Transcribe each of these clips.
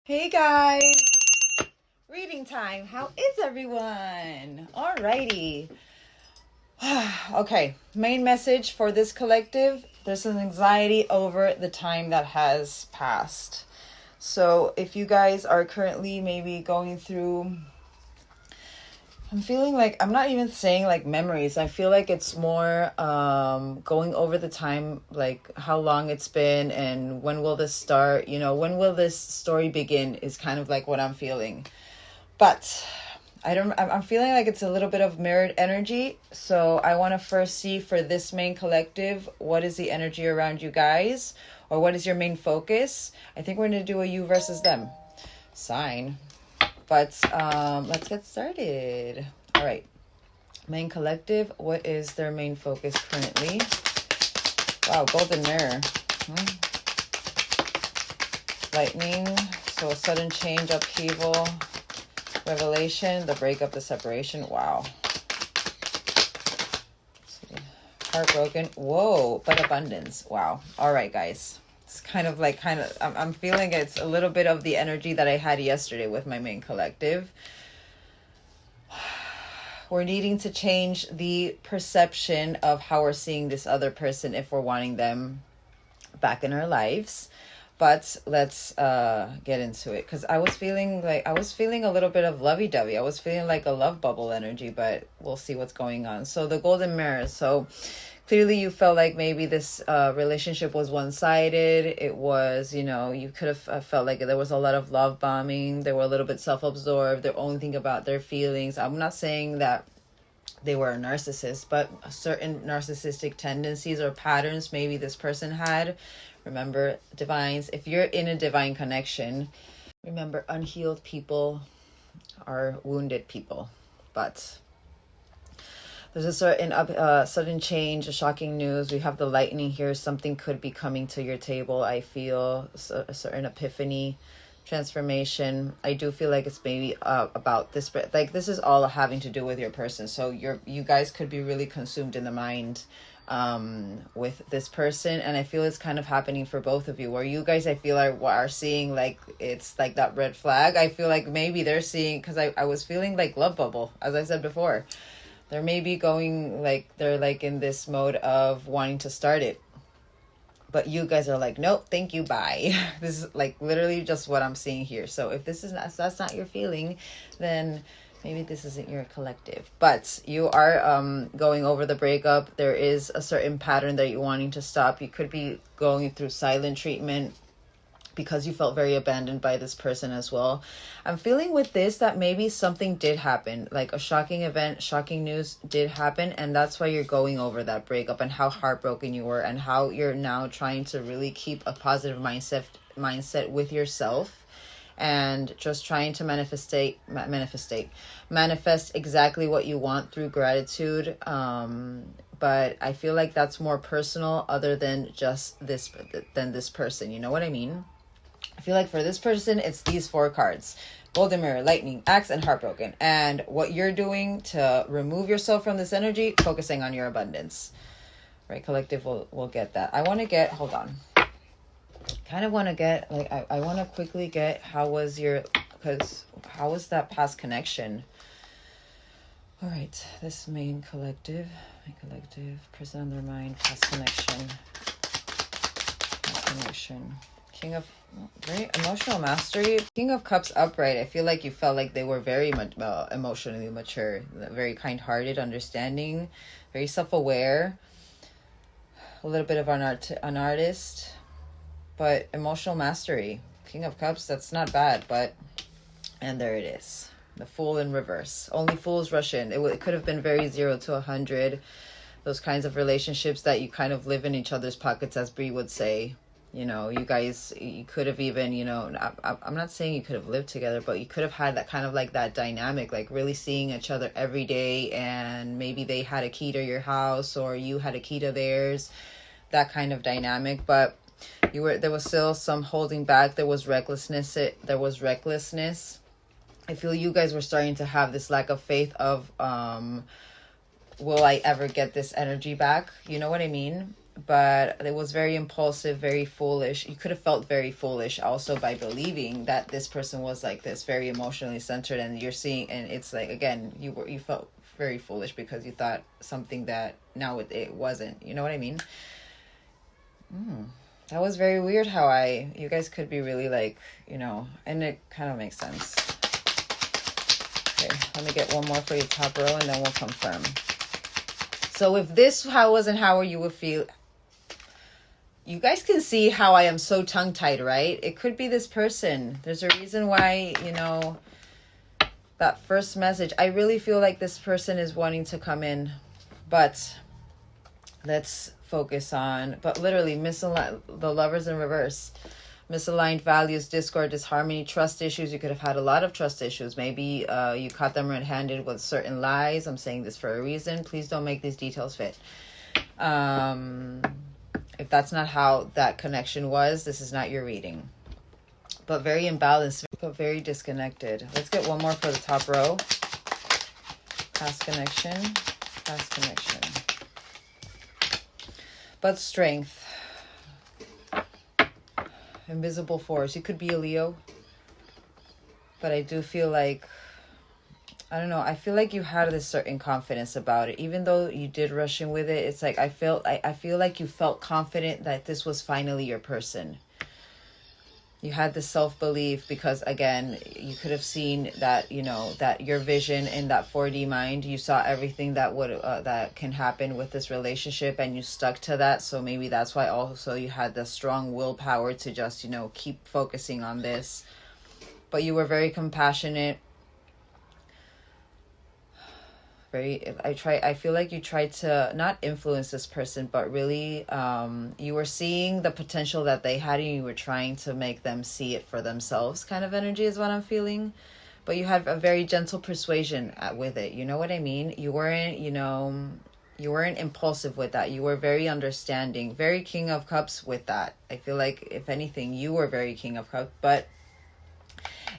Hey guys, reading time. How is everyone? Alrighty. Okay, main message for this collective. There's an anxiety over the time that has passed. So if you guys are currently maybe going through, I'm feeling like, I'm not even saying like memories. I feel like it's more going over the time, like how long it's been and when will this start, when will this story begin is kind of like what I'm feeling. But I'm feeling like it's a little bit of mirrored energy. So I want to first see for this main collective, what is the energy around you guys, or what is your main focus? I think we're going to do a you versus them sign. But let's get started. All right. Main collective, what is their main focus currently? Wow, golden mirror. Lightning, so a sudden change, upheaval, revelation, the breakup, the separation. Wow. Heartbroken. Whoa, but abundance. Wow. All right, guys. It's kind of, I'm feeling it's a little bit of the energy that I had yesterday with my main collective. We're needing to change the perception of how we're seeing this other person if we're wanting them back in our lives. But let's get into it, because I was feeling a little bit of lovey-dovey. I was feeling like a love bubble energy, but we'll see what's going on. So the golden mirror. So clearly you felt like maybe this relationship was one-sided. It was, you could have felt like there was a lot of love bombing. They were a little bit self-absorbed. They're only thinking about their feelings. I'm not saying that they were a narcissist, but certain narcissistic tendencies or patterns maybe this person had. Remember, divines, if you're in a divine connection, remember, unhealed people are wounded people. But there's a certain sudden change, a shocking news. We have the lightning here. Something could be coming to your table. I feel a certain epiphany, transformation. I do feel like it's maybe about this, like this is all having to do with your person. So you guys could be really consumed in the mind with this person, and I feel it's kind of happening for both of you, where you guys I feel are seeing like it's like that red flag. I feel like maybe they're seeing, because I was feeling like love bubble, as I said before. They're maybe going like they're like in this mode of wanting to start it, but you guys are like, nope, thank you, bye. This is like literally just what I'm seeing here. So if that's not your feeling, then maybe this isn't your collective. But you are going over the breakup. There is a certain pattern that you're wanting to stop. You could be going through silent treatment because you felt very abandoned by this person as well. I'm feeling with this that maybe something did happen, like a shocking event, shocking news did happen, and that's why you're going over that breakup and how heartbroken you were, and how you're now trying to really keep a positive mindset with yourself, and just trying to manifest exactly what you want through gratitude. But I feel like that's more personal, other than just this person. You know what I mean? I feel like for this person, it's these 4 cards: golden mirror, lightning, axe, and heartbroken. And what you're doing to remove yourself from this energy, focusing on your abundance. Right, collective will get that. I want to get, hold on. Kind of want to get, like, I want to quickly get, how was that past connection? All right, this main collective, person on their mind, past connection. King of, very emotional mastery. King of Cups upright. I feel like you felt like they were very much emotionally mature, very kind-hearted, understanding, very self-aware, a little bit of an artist, but emotional mastery. King of Cups, that's not bad, but, and there it is. The Fool in reverse. Only fools rush in. It could have been very 0 to 100. Those kinds of relationships that you kind of live in each other's pockets, as Brie would say. You guys, you could have even, I'm not saying you could have lived together, but you could have had that kind of like that dynamic, like really seeing each other every day, and maybe they had a key to your house or you had a key to theirs, that kind of dynamic. But there was still some holding back. There was recklessness. I feel you guys were starting to have this lack of faith of, will I ever get this energy back? You know what I mean? but it was very impulsive, very foolish. You could have felt very foolish also by believing that this person was like this, very emotionally centered, and you're seeing, and it's like, again, you felt very foolish because you thought something that now it wasn't. You know what I mean? That was very weird how you guys could be really like, and it kind of makes sense. Okay, let me get one more for your top row and then we'll confirm. So if this wasn't how you would feel, you guys can see how I am so tongue-tied, right? It could be this person. There's a reason why, that first message, I really feel like this person is wanting to come in, but let's focus on, but literally the Lovers in reverse. Misaligned values, discord, disharmony, trust issues. You could have had a lot of trust issues. Maybe you caught them red-handed with certain lies. I'm saying this for a reason. Please don't make these details fit. If that's not how that connection was, this is not your reading. But very imbalanced, but very disconnected. Let's get one more for the top row. Past connection. Past connection. But strength. Invisible force. You could be a Leo, but I do feel like, I don't know, I feel like you had this certain confidence about it, even though you did rush in with it. It's like I feel like you felt confident that this was finally your person. You had the self-belief because, again, you could have seen that, that your vision in that 4D mind, you saw everything that that can happen with this relationship and you stuck to that. So maybe that's why also you had the strong willpower to just, keep focusing on this. But you were very compassionate. I feel like you tried to not influence this person, but really you were seeing the potential that they had and you were trying to make them see it for themselves, kind of energy is what I'm feeling. But you had a very gentle persuasion with it. You know what I mean? You weren't, you weren't impulsive with that. You were very understanding, very King of Cups with that. I feel like, if anything, you were very King of Cups, but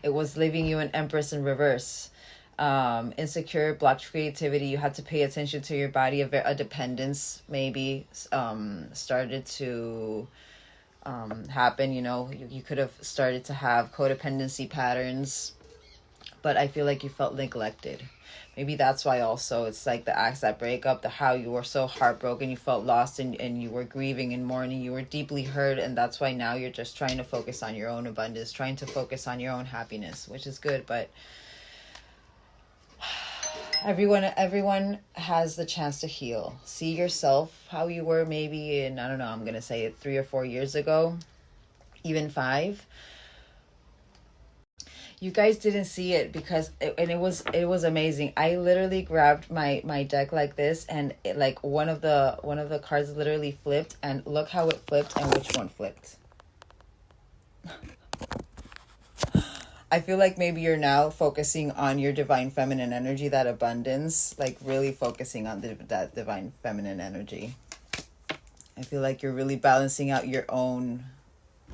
it was leaving you an Empress in reverse. Insecure, blocked creativity. You had to pay attention to your body. A dependence maybe started to happen. You could have started to have codependency patterns, but I feel like you felt neglected. Maybe that's why also it's like the acts that break up, how you were so heartbroken, you felt lost and you were grieving and mourning, you were deeply hurt, and that's why now you're just trying to focus on your own abundance, trying to focus on your own happiness, which is good, but everyone has the chance to heal. See yourself how you were maybe in, I don't know, I'm going to say it 3 or 4 years ago, even 5. You guys didn't see it because it was amazing. I literally grabbed my deck like this, and like one of the cards literally flipped, and look how it flipped and which one flipped. I feel like maybe you're now focusing on your divine feminine energy, that abundance, like really focusing on that divine feminine energy. I feel like you're really balancing out your own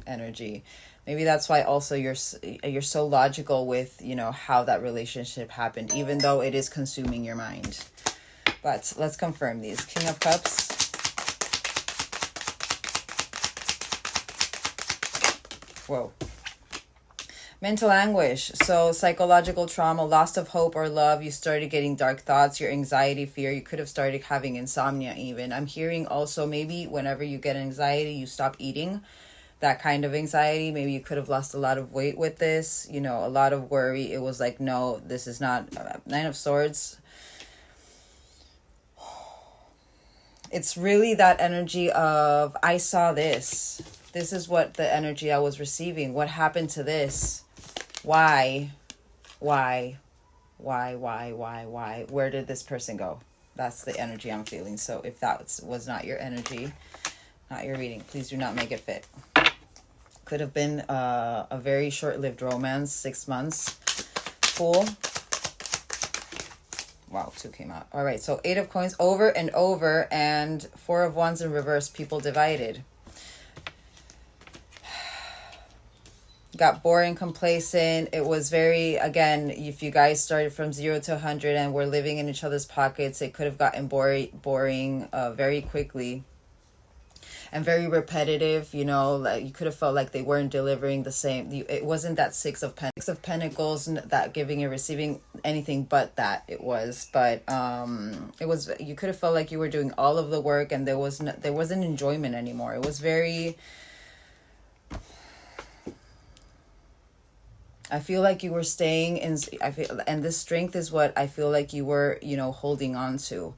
energy. Maybe that's why also you're so logical with, how that relationship happened, even though it is consuming your mind. But let's confirm these. King of Cups. Whoa. Mental anguish. So psychological trauma, loss of hope or love. You started getting dark thoughts, your anxiety, fear. You could have started having insomnia even. I'm hearing also maybe whenever you get anxiety, you stop eating. That kind of anxiety. Maybe you could have lost a lot of weight with this. A lot of worry. It was like, no, this is not. 9 of Swords. It's really that energy of, I saw this. This is what the energy I was receiving. What happened to this? Why? Where did this person go? That's the energy I'm feeling. So if that was not your energy, not your reading, please do not make it fit. Could have been a very short-lived romance, 6 months. Fool. Wow, 2 came out. All right, so 8 of Coins over and over, and 4 of Wands in reverse, people divided. Got boring, complacent. It was very, again, if you guys started from 0 to 100 and were living in each other's pockets, it could have gotten boring very quickly. and very repetitive, you know, like you could have felt like they weren't delivering the same. It wasn't that Six of Pentacles, that giving and receiving, anything but that it was. But it was, you could have felt like you were doing all of the work and there wasn't enjoyment anymore. It was very, I feel like you were staying in, and this strength is what I feel like you were, you know, holding on to,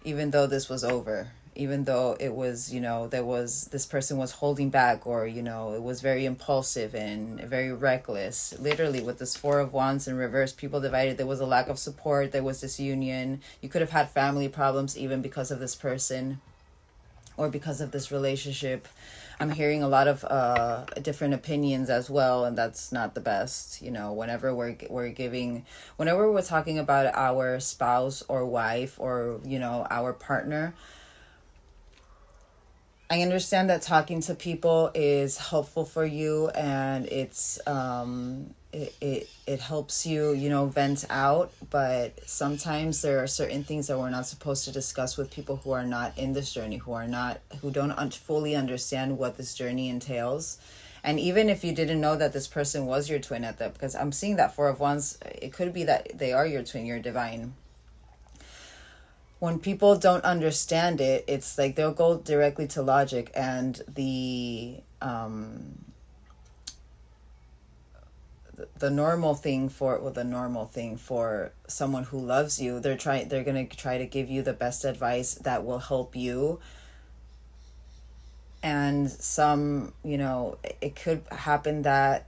even though this was over, even though it was, you know, this person was holding back, or, you know, it was very impulsive and very reckless. Literally, with this Four of Wands in reverse, people divided, there was a lack of support, there was disunion. You could have had family problems even because of this person or because of this relationship. I'm hearing a lot of different opinions as well, and that's not the best. You know, whenever we're talking about our spouse or wife or, you know, our partner, I understand that talking to people is helpful for you, and it's it helps you, you know, vent out, but sometimes there are certain things that we're not supposed to discuss with people who are not in this journey, who don't fully understand what this journey entails. And even if you didn't know that this person was your twin because I'm seeing that Four of Wands, it could be that they are your twin, your divine. When people don't understand it, it's like they'll go directly to logic, and the normal thing for someone who loves you, they're going to try to give you the best advice that will help you. And some, you know, it could happen that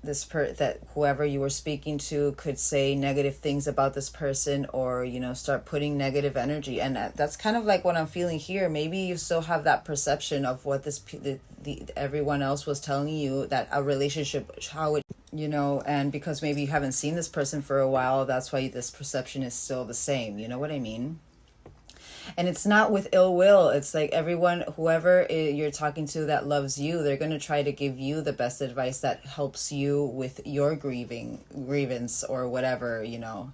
that whoever you were speaking to could say negative things about this person, or, you know, start putting negative energy. And that's kind of like what I'm feeling here. Maybe you still have that perception of what everyone else was telling you, that a relationship, how it, you know, and because maybe you haven't seen this person for a while, that's why this perception is still the same. You know what I mean? And it's not with ill will. It's like whoever you're talking to that loves you, they're going to try to give you the best advice that helps you with your grievance or whatever, you know.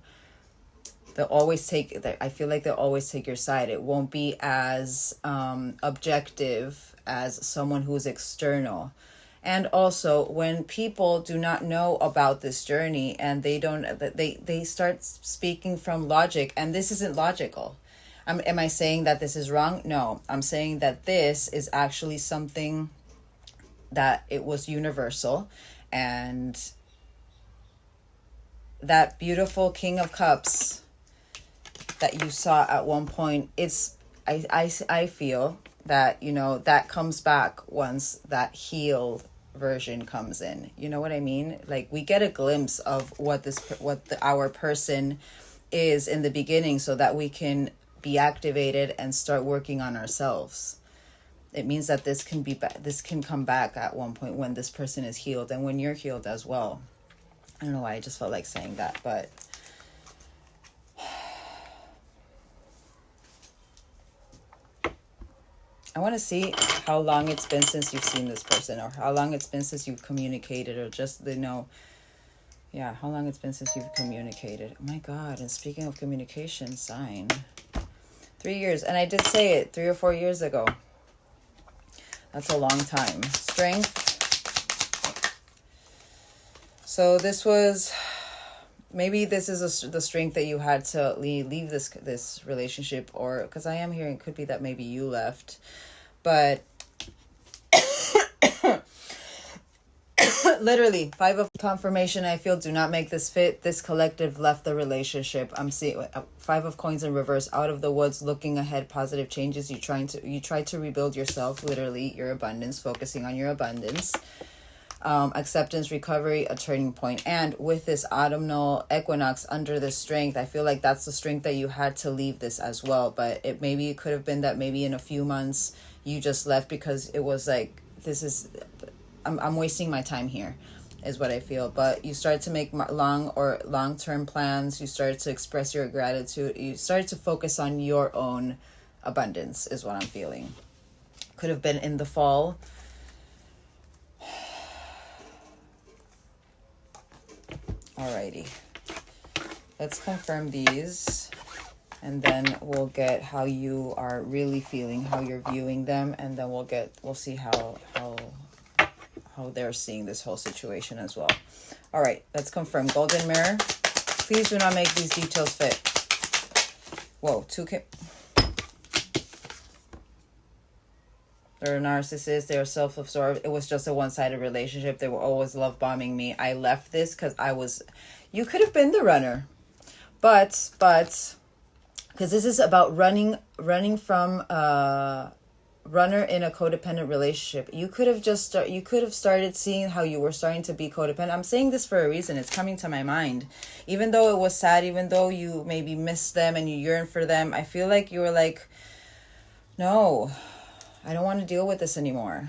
I feel like they'll always take your side. It won't be as objective as someone who's external. And also, when people do not know about this journey and they start speaking from logic, and this isn't logical. Am I saying that this is wrong? No, I'm saying that this is actually something that it was universal, and that beautiful King of Cups that you saw at one point, I feel that, you know, that comes back once that healed version comes in. You know what I mean? Like, we get a glimpse of our person is in the beginning, so that we can be activated and start working on ourselves. It means that this can come back at one point when this person is healed, and when you're healed as well. I don't know why I just felt like saying that, but I want to see how long it's been since you've seen this person, or how long it's been since you've communicated, or just, you know, yeah, how long it's been since you've communicated. Oh my God. And speaking of communication, sign 3 years. And I did say it 3 or 4 years ago. That's a long time. Strength. So maybe this is the strength that you had to leave this relationship, or because I am hearing it could be that maybe you left, but literally, Five of confirmation. I feel do not make this fit. This collective left the relationship. I'm seeing Five of Coins in reverse. Out of the woods, looking ahead, positive changes. You try to rebuild yourself. Literally, your abundance. Focusing on your abundance. Acceptance, recovery, a turning point. And with this autumnal equinox under this strength, I feel like that's the strength that you had to leave this as well. But it could have been that maybe in a few months you just left because it was like, I'm wasting my time here, is what I feel. But you start to make long-term plans. You start to express your gratitude. You start to focus on your own abundance, is what I'm feeling. Could have been in the fall. Alrighty. Let's confirm these And then we'll get how you are really feeling, how you're viewing them, and then we'll see how they're seeing this whole situation as well. All right, let's confirm. Golden Mirror, please do not make these details fit. Whoa, they're a narcissist. They're self-absorbed. It was just a one-sided relationship. They were always love bombing me. I left this because you could have been the runner, but because this is about running from runner in a codependent relationship. You could have started seeing how you were starting to be codependent. I'm saying this for a reason. It's coming to my mind. Even though it was sad, even though you maybe missed them and you yearn for them, I feel like you were like, no, I don't want to deal with this anymore.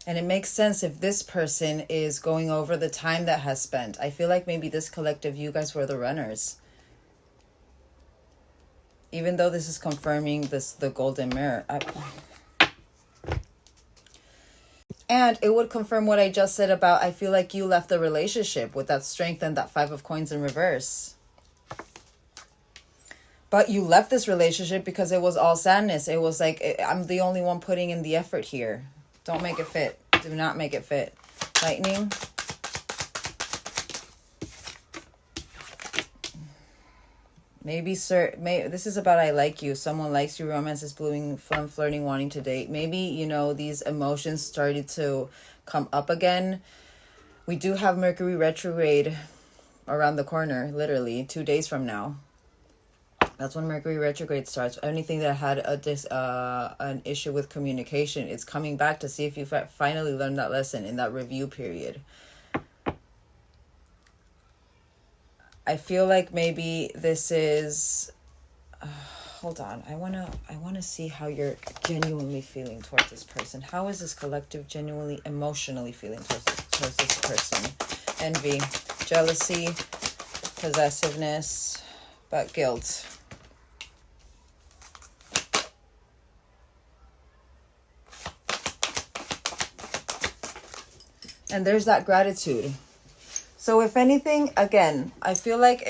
And it makes sense if this person is going over the time that has spent. I feel like maybe this collective, you guys were the runners. Even though this is confirming the golden mirror. And it would confirm what I just said about, I feel like you left the relationship with that strength and that 5 of coins in reverse. But you left this relationship because it was all sadness. It was like, I'm the only one putting in the effort here. Don't make it fit. Do not make it fit. Lightning. Maybe, sir, this is about I like you. Someone likes you. Romance is blooming, fun, flirting, wanting to date. Maybe, these emotions started to come up again. We do have Mercury retrograde around the corner, literally 2 days from now. That's when Mercury retrograde starts. Anything that had an issue with communication, it's coming back to see if you finally learned that lesson in that review period. I feel like maybe this is. Hold on. I wanna see how you're genuinely feeling towards this person. How is this collective genuinely emotionally feeling towards this person? Envy, jealousy, possessiveness, but guilt. And there's that gratitude. So if anything, again, I feel like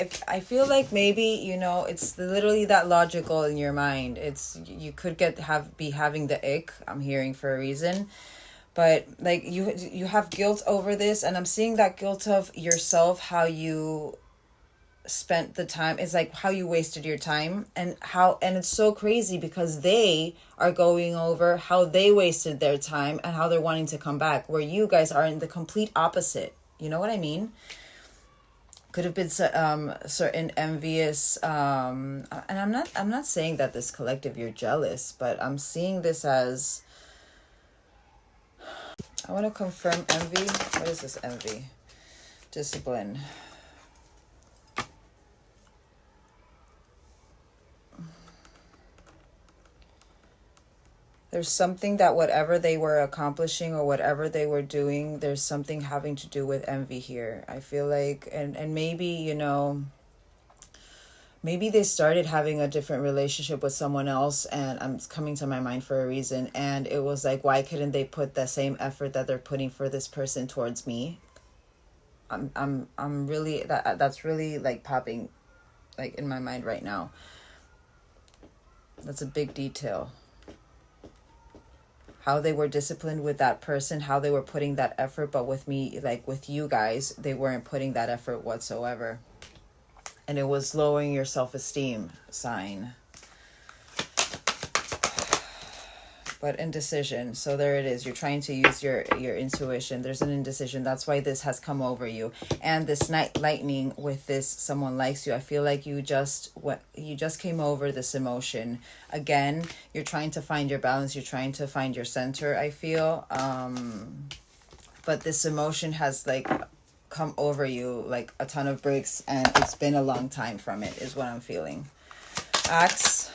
maybe, it's literally that logical in your mind. It's, you could be having the ick, I'm hearing, for a reason. But like you have guilt over this, and I'm seeing that guilt of yourself, how you spent the time. It's like how you wasted your time, and it's so crazy because they are going over how they wasted their time and how they're wanting to come back, where you guys are in the complete opposite. You know what I mean? Could have been certain envious, and I'm not saying that this collective you're jealous, but I'm seeing this as, I want to confirm envy. What is this envy? Discipline. There's something that whatever they were accomplishing or whatever they were doing, there's something having to do with envy here. I feel like, and maybe, maybe they started having a different relationship with someone else, and I'm coming to my mind for a reason. And it was like, why couldn't they put the same effort that they're putting for this person towards me? I'm really, that's really like popping like in my mind right now. That's a big detail. How they were disciplined with that person, how they were putting that effort, but with me, like with you guys, they weren't putting that effort whatsoever. And it was lowering your self-esteem sign. But indecision. So there it is. You're trying to use your intuition. There's an indecision. That's why this has come over you. And this night lightning with this someone likes you. I feel like you just came over this emotion. Again, you're trying to find your balance. You're trying to find your center, I feel. But this emotion has like come over you like a ton of bricks, and it's been a long time from it is what I'm feeling. Axe.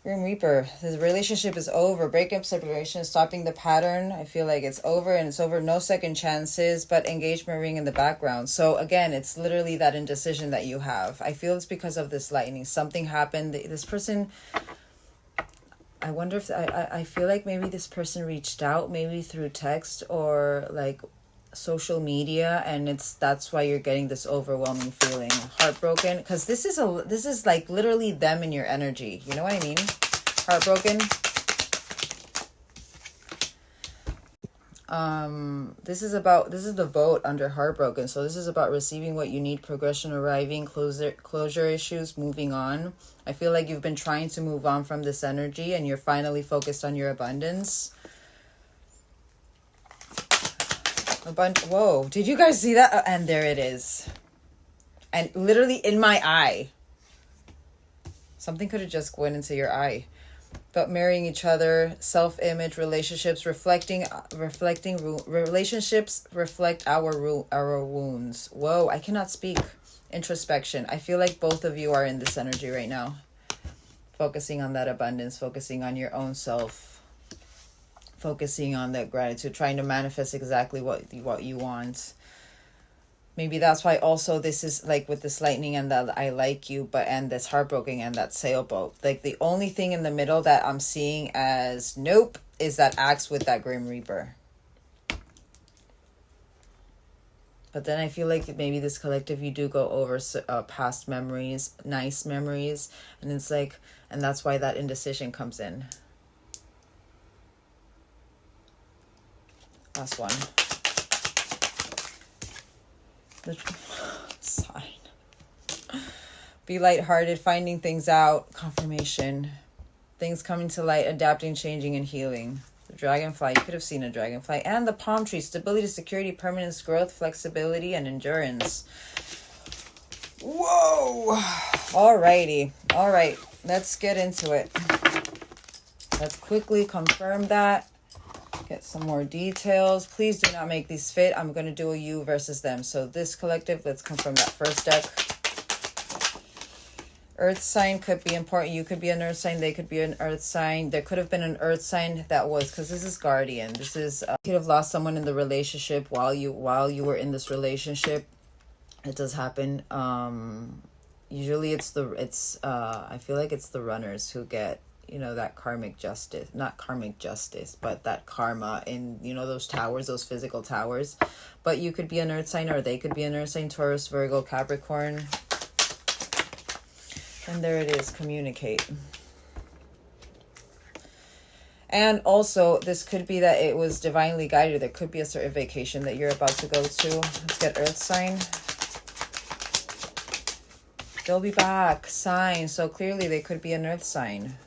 Grim Reaper, the relationship is over. Breakup, separation, stopping the pattern. I feel like it's over, and it's over. No second chances, but engagement ring in the background. So again, it's literally that indecision that you have. I feel it's because of this lightning. Something happened. This person, I wonder if, I feel like maybe this person reached out, maybe through text or like social media, and that's why you're getting this overwhelming feeling. Heartbroken, because this is like literally them in your energy. You know what I mean? Heartbroken. This is the vote under heartbroken. So this is about receiving what you need, progression arriving, closure issues, moving on. I feel like you've been trying to move on from this energy and you're finally focused on your abundance. Whoa, did you guys see that? And there it is. And literally in my eye. Something could have just went into your eye. But marrying each other, self-image, relationships, reflecting relationships reflect our wounds. Whoa, I cannot speak. Introspection. I feel like both of you are in this energy right now. Focusing on that abundance, focusing on your own self, focusing on that gratitude, trying to manifest exactly what you want. Maybe that's why also this is like with this lightning and that I like you, and this heartbroken and that sailboat. Like the only thing in the middle that I'm seeing as nope is that axe with that Grim Reaper. But then I feel like maybe this collective, you do go over past memories, nice memories. And it's like, and that's why that indecision comes in. Last one. The sign. Be lighthearted, finding things out, confirmation. Things coming to light, adapting, changing, and healing. The dragonfly, you could have seen a dragonfly. And the palm tree, stability, security, permanence, growth, flexibility, and endurance. Whoa! Alrighty. Alright, let's get into it. Let's quickly confirm that. Get some more details. Please do not make these fit. I'm going to do a you versus them. So this collective, let's confirm that first deck. Earth sign could be important. You could be an earth sign. They could be an earth sign. There could have been an earth sign that was, because this is guardian. This is, you could have lost someone in the relationship while you were in this relationship. It does happen. Usually I feel like it's the runners who get, that karmic justice, not karmic justice, but that karma in, those towers, those physical towers. But you could be an earth sign, or they could be an earth sign, Taurus, Virgo, Capricorn. And there it is, communicate. And also, this could be that it was divinely guided. There could be a certain vacation that you're about to go to. Let's get earth sign. They'll be back, sign. So clearly they could be an earth sign.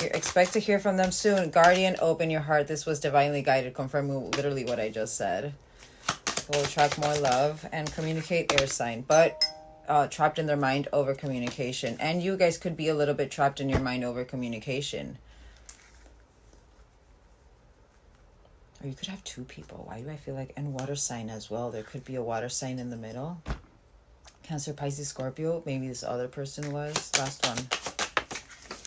Expect to hear from them soon. Guardian, open your heart. This was divinely guided. Confirm literally what I just said. We'll attract more love and communicate, air sign. But trapped in their mind over communication. And you guys could be a little bit trapped in your mind over communication. Or you could have two people. Why do I feel like... And water sign as well. There could be a water sign in the middle. Cancer, Pisces, Scorpio. Maybe this other person was. Last one.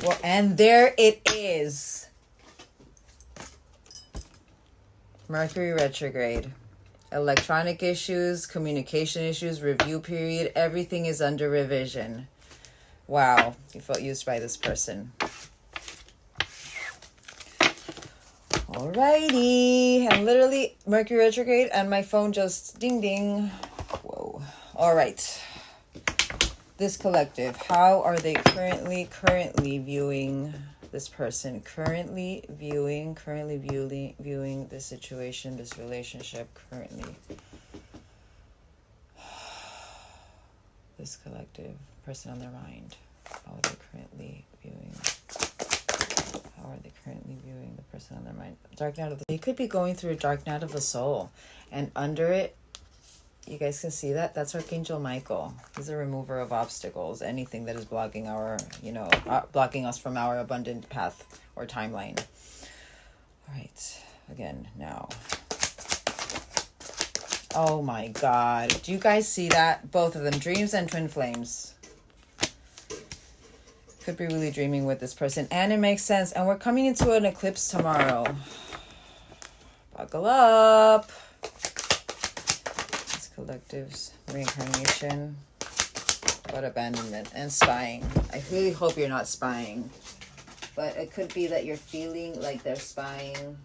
Well, and there it is. Mercury retrograde. Electronic issues, communication issues, review period. Everything is under revision. Wow. You felt used by this person. Alrighty. And literally Mercury retrograde and my phone just ding ding. Whoa. All right. This collective, how are they currently viewing this person? Currently viewing this situation, this relationship, currently. This collective, person on their mind. How are they currently viewing? How are they currently viewing the person on their mind? Dark night of the... They could be going through a dark night of the soul. And under it, you guys can see that? That's Archangel Michael. He's a remover of obstacles. Anything that is blocking blocking us from our abundant path or timeline. All right. Again, now. Oh my God. Do you guys see that? Both of them. Dreams and twin flames. Could be really dreaming with this person. And it makes sense. And we're coming into an eclipse tomorrow. Buckle up. Collectives, reincarnation, but abandonment and spying. I really hope you're not spying, but it could be that you're feeling like they're spying.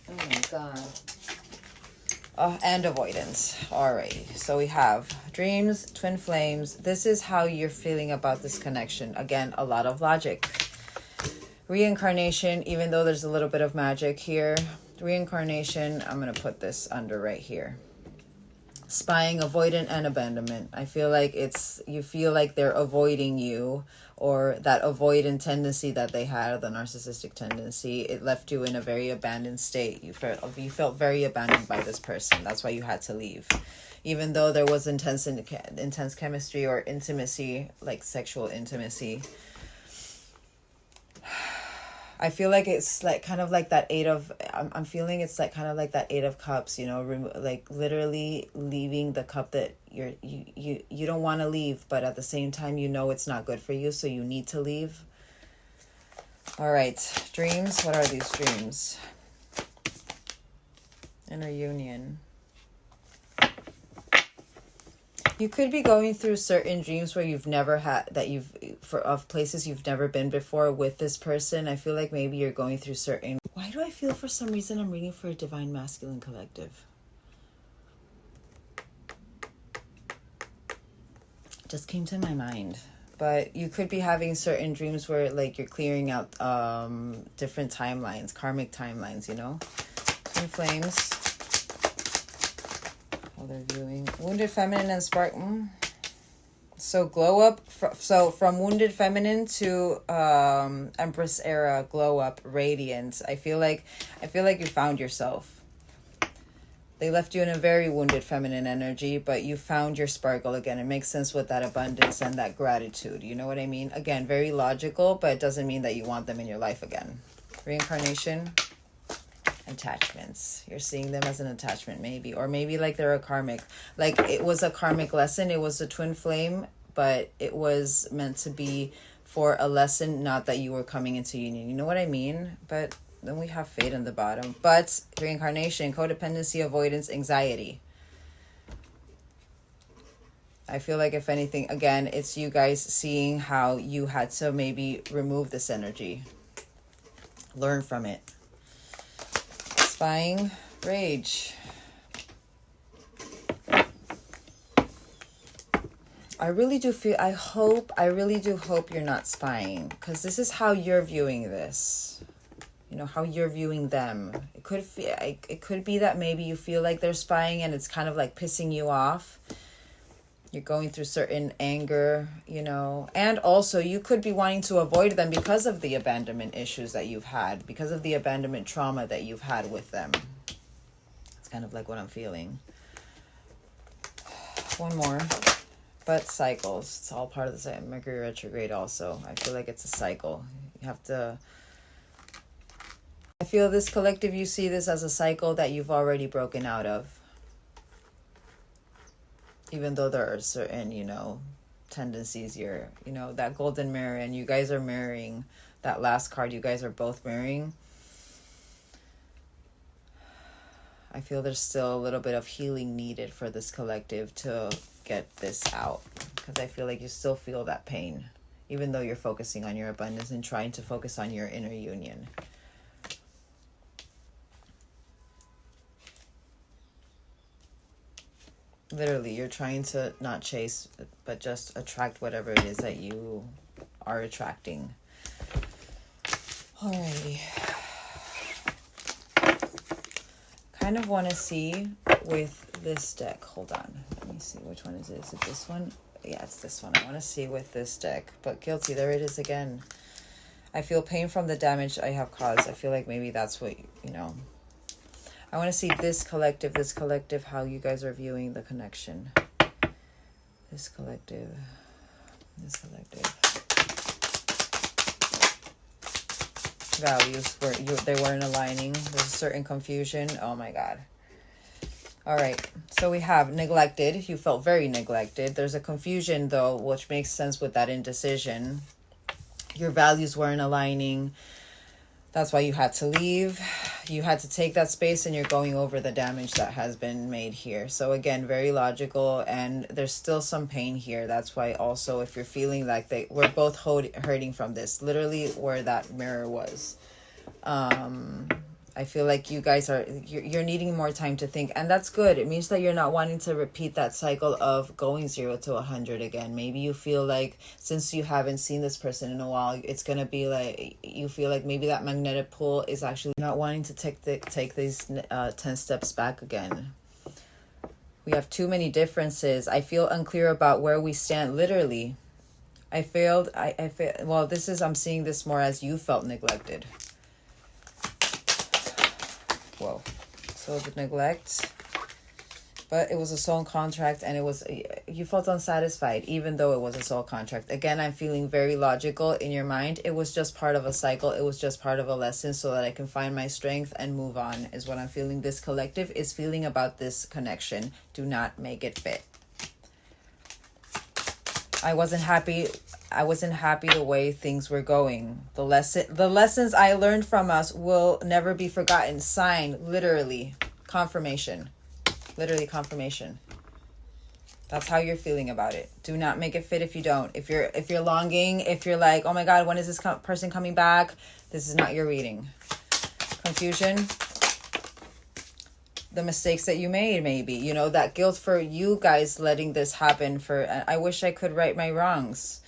Oh my God. And avoidance. Alrighty. So we have dreams, twin flames. This is how you're feeling about this connection. Again, a lot of logic. Reincarnation, even though there's a little bit of magic here. Reincarnation, I'm going to put this under right here. Spying, avoidant, and abandonment. I feel like you feel like they're avoiding you, or that avoidant tendency that they had, the narcissistic tendency, it left you in a very abandoned state. You felt very abandoned by this person. That's why you had to leave. Even though there was intense chemistry or intimacy, like sexual intimacy. I feel like it's like kind of like that I'm feeling it's like kind of like that 8 of Cups, you know, like literally leaving the cup that you don't want to leave, but at the same time, you know, it's not good for you. So you need to leave. All right. Dreams. What are these dreams? Inner union. You could be going through certain dreams where you've never had of places you've never been before with this person. I feel like maybe you're going through certain. Why do I feel for some reason I'm reading for a Divine Masculine Collective? Just came to my mind. But you could be having certain dreams where like you're clearing out different timelines, karmic timelines, you know? Twin flames. They're viewing wounded feminine and spark. So glow up. So from wounded feminine to Empress era, glow up, radiance. I feel like you found yourself. They left you in a very wounded feminine energy, but you found your sparkle again. It makes sense with that abundance and that gratitude. You know what I mean? Again, very logical, but it doesn't mean that you want them in your life again. Reincarnation. Attachments. You're seeing them as an attachment, maybe, or maybe like they're a karmic, like it was a karmic lesson. It was a twin flame, but it was meant to be for a lesson, not that you were coming into union. You know what I mean? But then we have fate in the bottom. But reincarnation, codependency, avoidance, anxiety. I feel like if anything, again, it's you guys seeing how you had to maybe remove this energy, learn from it. Spying, rage. I really do hope you're not spying, because this is how you're viewing this. You know, how you're viewing them. It could be that maybe you feel like they're spying and it's kind of like pissing you off. You're going through certain anger, you know, and also you could be wanting to avoid them because of the abandonment issues that you've had, because of the abandonment trauma that you've had with them. It's kind of like what I'm feeling. One more, but cycles. It's all part of the same. Mercury retrograde also. I feel like it's a cycle. You have to... I feel this collective, you see this as a cycle that you've already broken out of. Even though there are certain, you know, tendencies here, you know, that golden mirror, and you guys are mirroring that last card. You guys are both mirroring. I feel there's still a little bit of healing needed for this collective to get this out, because I feel like you still feel that pain, even though you're focusing on your abundance and trying to focus on your inner union. Literally, you're trying to not chase, but just attract whatever it is that you are attracting. Alrighty. Kind of want to see with this deck. Hold on. Let me see. Which one is it? Is it this one? Yeah, it's this one. I want to see with this deck. But guilty. There it is again. I feel pain from the damage I have caused. I feel like maybe that's what, you know... I want to see this collective, how you guys are viewing the connection. This collective. Values, they weren't aligning. There's a certain confusion. Oh my God. All right. So we have neglected. You felt very neglected. There's a confusion though, which makes sense with that indecision. Your values weren't aligning. That's why you had to leave. You had to take that space, and you're going over the damage that has been made here. So again, very logical, and there's still some pain here. That's why also, if you're feeling like we're both hurting from this, literally where that mirror was. I feel like you guys are, you're needing more time to think, and that's good. It means that you're not wanting to repeat that cycle of going 0 to 100 again. Maybe you feel like since you haven't seen this person in a while, it's going to be like, you feel like maybe that magnetic pull is actually not wanting to take these 10 steps back again. We have too many differences. I feel unclear about where we stand, literally. I feel, well, this is, I'm seeing this more as you felt neglected. Whoa. So the neglect, but it was a soul contract, and it was, you felt unsatisfied even though it was a soul contract. Again, I'm feeling very logical in your mind. It was just part of a cycle. It was just part of a lesson so that I can find my strength and move on, is what I'm feeling. This collective is feeling about this connection. Do not make it fit. I wasn't happy the way things were going. The lessons I learned from us will never be forgotten. Sign, literally, confirmation. Literally confirmation. That's how you're feeling about it. Do not make it fit if you don't. If you're longing, if you're like, oh my God, when is this person coming back? This is not your reading. Confusion. The mistakes that you made, maybe, you know, that guilt for you guys letting this happen. For I wish I could right my wrongs.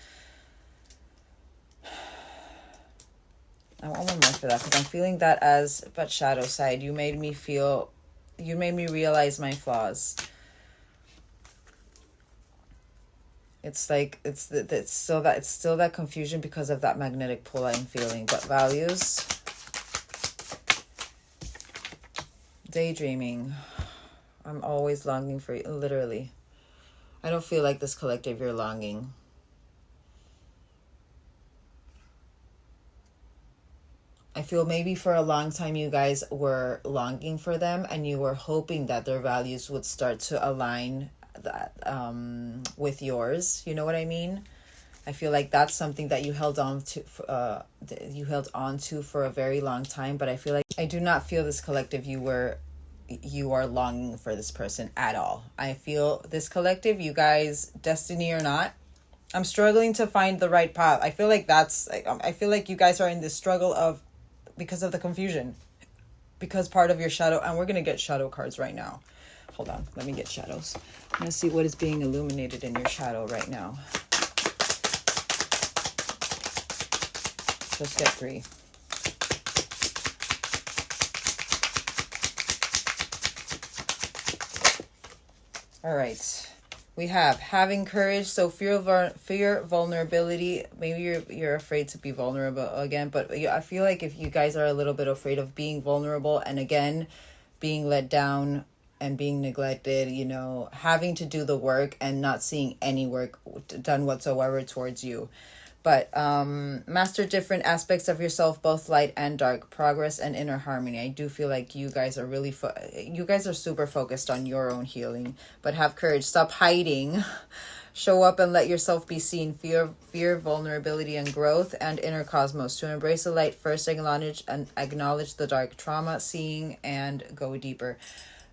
I want one more for that, because I'm feeling that as, but shadow side, you made me realize my flaws. It's like it's still that confusion because of that magnetic pull I'm feeling. But values. Daydreaming. I'm always longing for you, literally. I don't feel like this collective you're longing. I feel maybe for a long time you guys were longing for them, and you were hoping that their values would start to align that with yours. You know what I mean? I feel like that's something that you held on to for a very long time. But I feel like I do not feel this collective you are longing for this person at all. I feel this collective, you guys, destiny or not, I'm struggling to find the right path. I feel like I feel like you guys are in this struggle of, because of the confusion, because part of your shadow, and we're going to get shadow cards right now. Hold on. Let me get shadows. I'm going to see what is being illuminated in your shadow right now. Just get 3. All right. We have having courage. So fear, vulnerability. Maybe you're afraid to be vulnerable again. But I feel like if you guys are a little bit afraid of being vulnerable, and again, being let down and being neglected, you know, having to do the work and not seeing any work done whatsoever towards you. But master different aspects of yourself, both light and dark, progress and inner harmony. I do feel like you guys are really, you guys are super focused on your own healing. But have courage. Stop hiding. Show up and let yourself be seen. Fear, vulnerability, and growth, and inner cosmos. To embrace the light, first acknowledge the dark. Trauma, seeing, and go deeper.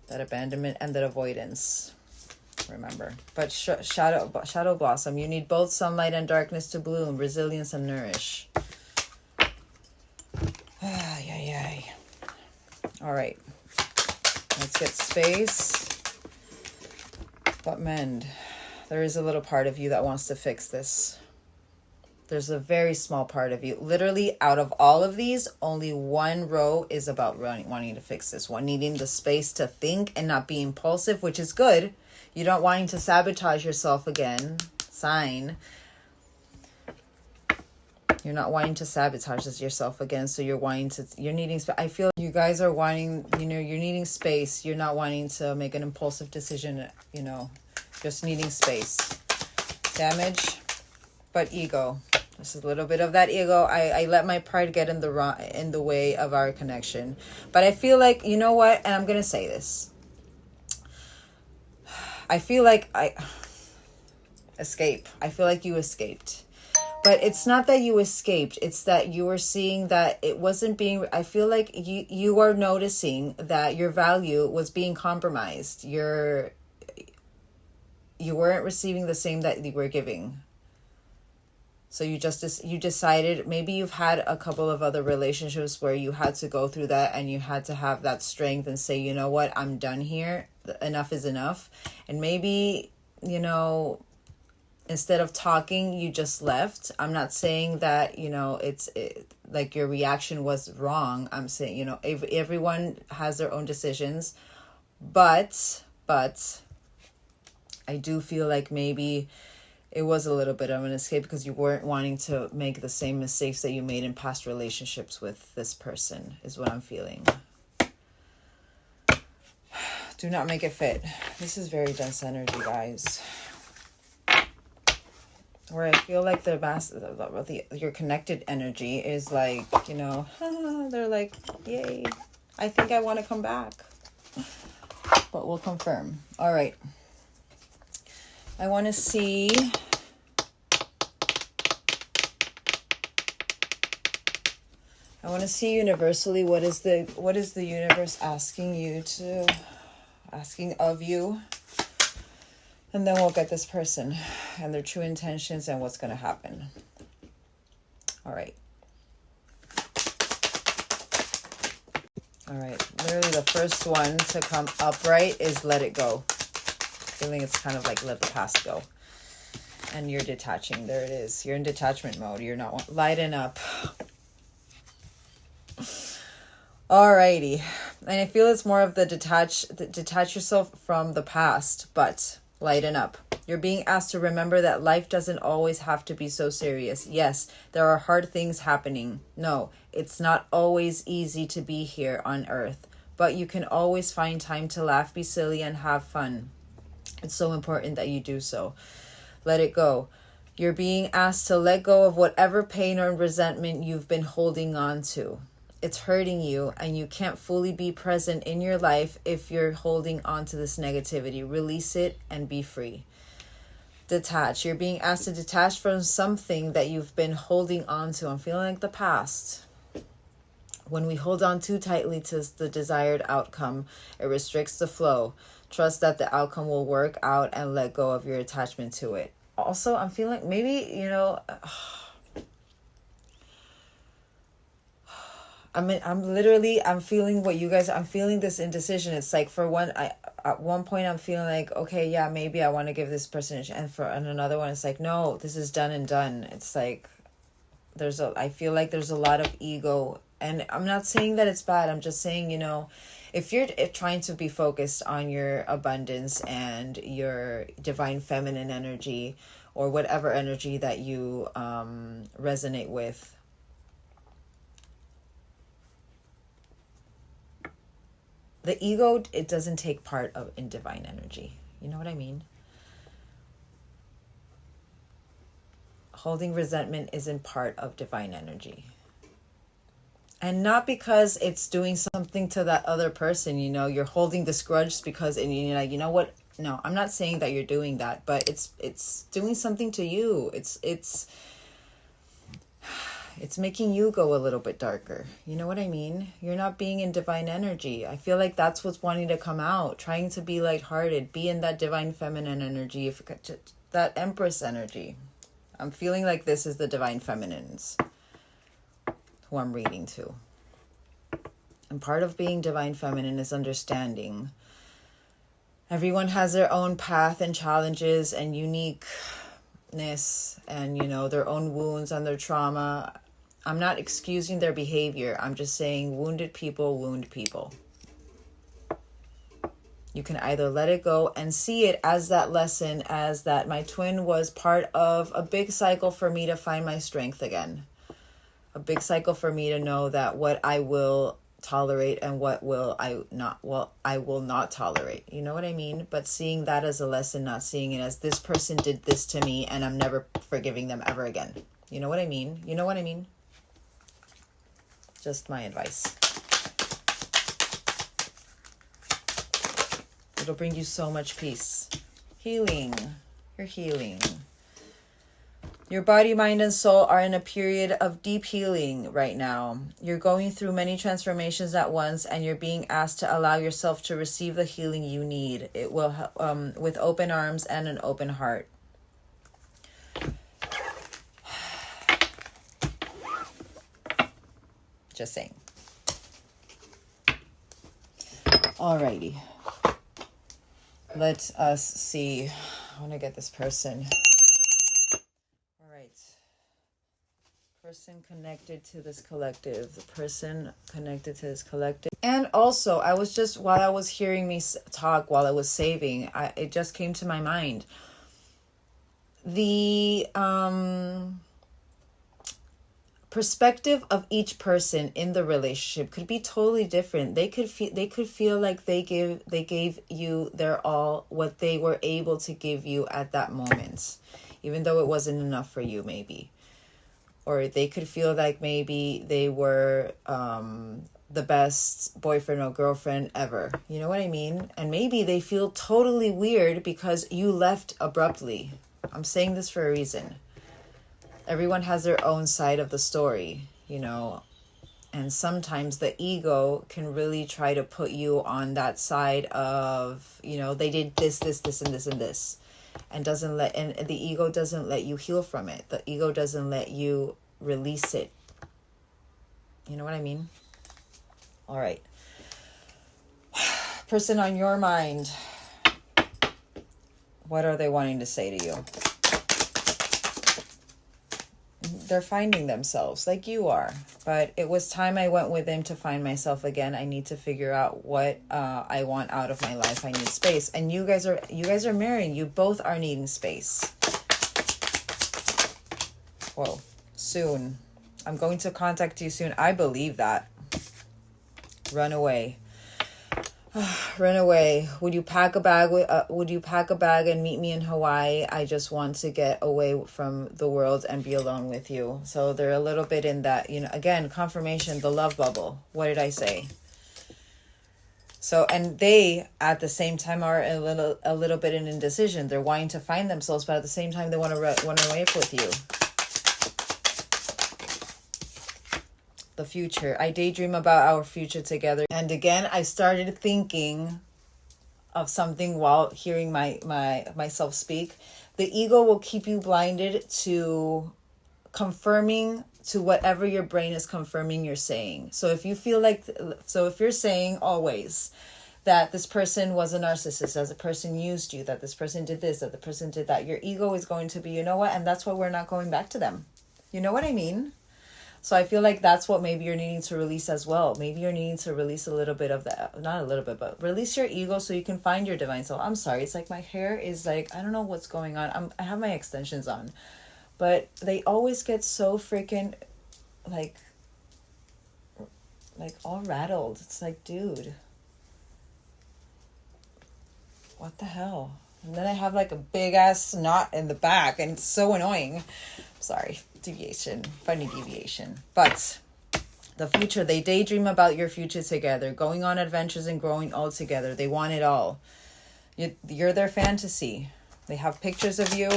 That abandonment and that avoidance. Remember, but shadow blossom, you need both sunlight and darkness to bloom, resilience and nourish. All right, let's get space, but mend. There is a little part of you that wants to fix this. There's a very small part of you, literally out of all of these, only one row is about wanting to fix this one, needing the space to think and not be impulsive, which is good. You don't wanting to sabotage yourself again. Sign. You're not wanting to sabotage yourself again. So you're needing, I feel you guys are wanting, you know, you're needing space. You're not wanting to make an impulsive decision, you know, just needing space. Damage, but ego. This is a little bit of that ego. I let my pride get in the way of our connection. But I feel like, you know what? And I'm going to say this. I feel like I feel like you escaped. But it's not that you escaped. It's that you were seeing that it wasn't being... I feel like you are noticing that your value was being compromised. You weren't receiving the same that you were giving. So you decided, maybe you've had a couple of other relationships where you had to go through that and you had to have that strength and say, you know what, I'm done here. Enough is enough. And maybe, you know, instead of talking, you just left. I'm not saying that, you know, like your reaction was wrong. I'm saying, you know, everyone has their own decisions, but I do feel like maybe it was a little bit of an escape because you weren't wanting to make the same mistakes that you made in past relationships with this person, is what I'm feeling. Do not make it fit. This is very dense energy, guys. Where I feel like your connected energy is like, you know, they're like, yay, I think I want to come back. But we'll confirm. All right. I want to see universally, what is the universe asking of you? And then we'll get this person and their true intentions and what's going to happen. All right. All right. Literally the first one to come upright is let it go. Feeling it's kind of like let the past go. And you're detaching. There it is. You're in detachment mode. You're not lighten up. Alrighty. And I feel it's more of the detach yourself from the past, but lighten up. You're being asked to remember that life doesn't always have to be so serious. Yes, there are hard things happening. No, it's not always easy to be here on earth, but you can always find time to laugh, be silly, and have fun. It's so important that you do so. Let it go. You're being asked to let go of whatever pain or resentment you've been holding on to. It's hurting you and you can't fully be present in your life if you're holding on to this negativity. Release it and be free. Detach. You're being asked to detach from something that you've been holding on to. I'm feeling like the past. When we hold on too tightly to the desired outcome, it restricts the flow. Trust that the outcome will work out and let go of your attachment to it. Also, I'm feeling maybe, you know, I'm feeling what you guys, I'm feeling this indecision. It's like at one point I'm feeling like, okay, yeah, maybe I want to give this person, and another one it's like, no, this is done and done. It's like, I feel like there's a lot of ego, and I'm not saying that it's bad. I'm just saying, you know, if you're trying to be focused on your abundance and your divine feminine energy or whatever energy that you resonate with, the ego, it doesn't take part in divine energy. You know what I mean? Holding resentment isn't part of divine energy. And not because it's doing something to that other person, you know, you're holding this grudge because, and you're like, you know what? No, I'm not saying that you're doing that, but it's doing something to you. It's making you go a little bit darker. You know what I mean? You're not being in divine energy. I feel like that's what's wanting to come out. Trying to be lighthearted. Be in that divine feminine energy. That Empress energy. I'm feeling like this is the divine feminines who I'm reading to. And part of being divine feminine is understanding. Everyone has their own path and challenges and uniqueness and, you know, their own wounds and their trauma. I'm not excusing their behavior. I'm just saying wounded people wound people. You can either let it go and see it as that lesson, as that my twin was part of a big cycle for me to find my strength again. A big cycle for me to know that what I will tolerate and what will I will not tolerate. You know what I mean? But seeing that as a lesson, not seeing it as this person did this to me and I'm never forgiving them ever again. You know what I mean? You know what I mean? Just my advice. It'll bring you so much peace. Healing. You're healing. Your body, mind, and soul are in a period of deep healing right now. You're going through many transformations at once, and you're being asked to allow yourself to receive the healing you need. It will, with open arms and an open heart. Just saying. Alrighty. Let us see. I want to get this person. All right. Person connected to this collective. The person connected to this collective. And also, I was just, while I was hearing me talk, while I was saving, it just came to my mind. The perspective of each person in the relationship could be totally different. They could feel like they gave you their all, what they were able to give you at that moment, even though it wasn't enough for you, maybe. Or they could feel like maybe they were the best boyfriend or girlfriend ever. You know what I mean? And maybe they feel totally weird because you left abruptly. I'm saying this for a reason. Everyone has their own side of the story, you know, and sometimes the ego can really try to put you on that side of, you know, they did this, and this, and the ego doesn't let you heal from it. The ego doesn't let you release it. You know what I mean? All right. Person on your mind. What are they wanting to say to you? They're finding themselves like you are, but it was time I went with him to find myself again. I need to figure out what I want out of my life. I need space. And you guys are marrying. You both are needing space. Whoa, soon. I'm going to contact you soon. I believe that. Run away. Run away. Would you pack a bag and meet me in Hawaii? I just want to get away from the world and be alone with you. So they're a little bit in that, you know, again, confirmation, the love bubble. What did I say? So, and they at the same time are a little bit in indecision. They're wanting to find themselves, but at the same time they want to run away with you. The future. I daydream about our future together. And again, I started thinking of something while hearing myself speak. The ego will keep you blinded to confirming to whatever your brain is confirming you're saying. So if you're saying always that this person was a narcissist, that the person used you, that this person did this, that the person did that, your ego is going to be, you know what? And that's why we're not going back to them. You know what I mean? So I feel like that's what maybe you're needing to release as well. Maybe you're needing to release a little bit of that. Not a little bit, but release your ego so you can find your divine soul. I'm sorry. It's like my hair is like, I don't know what's going on. I have my extensions on. But they always get so freaking like all rattled. It's like, dude. What the hell? And then I have like a big ass knot in the back and it's so annoying. Sorry. Deviation, funny deviation. But the future, they daydream about your future together, going on adventures and growing old together. They want it all. You're their fantasy. They have pictures of you.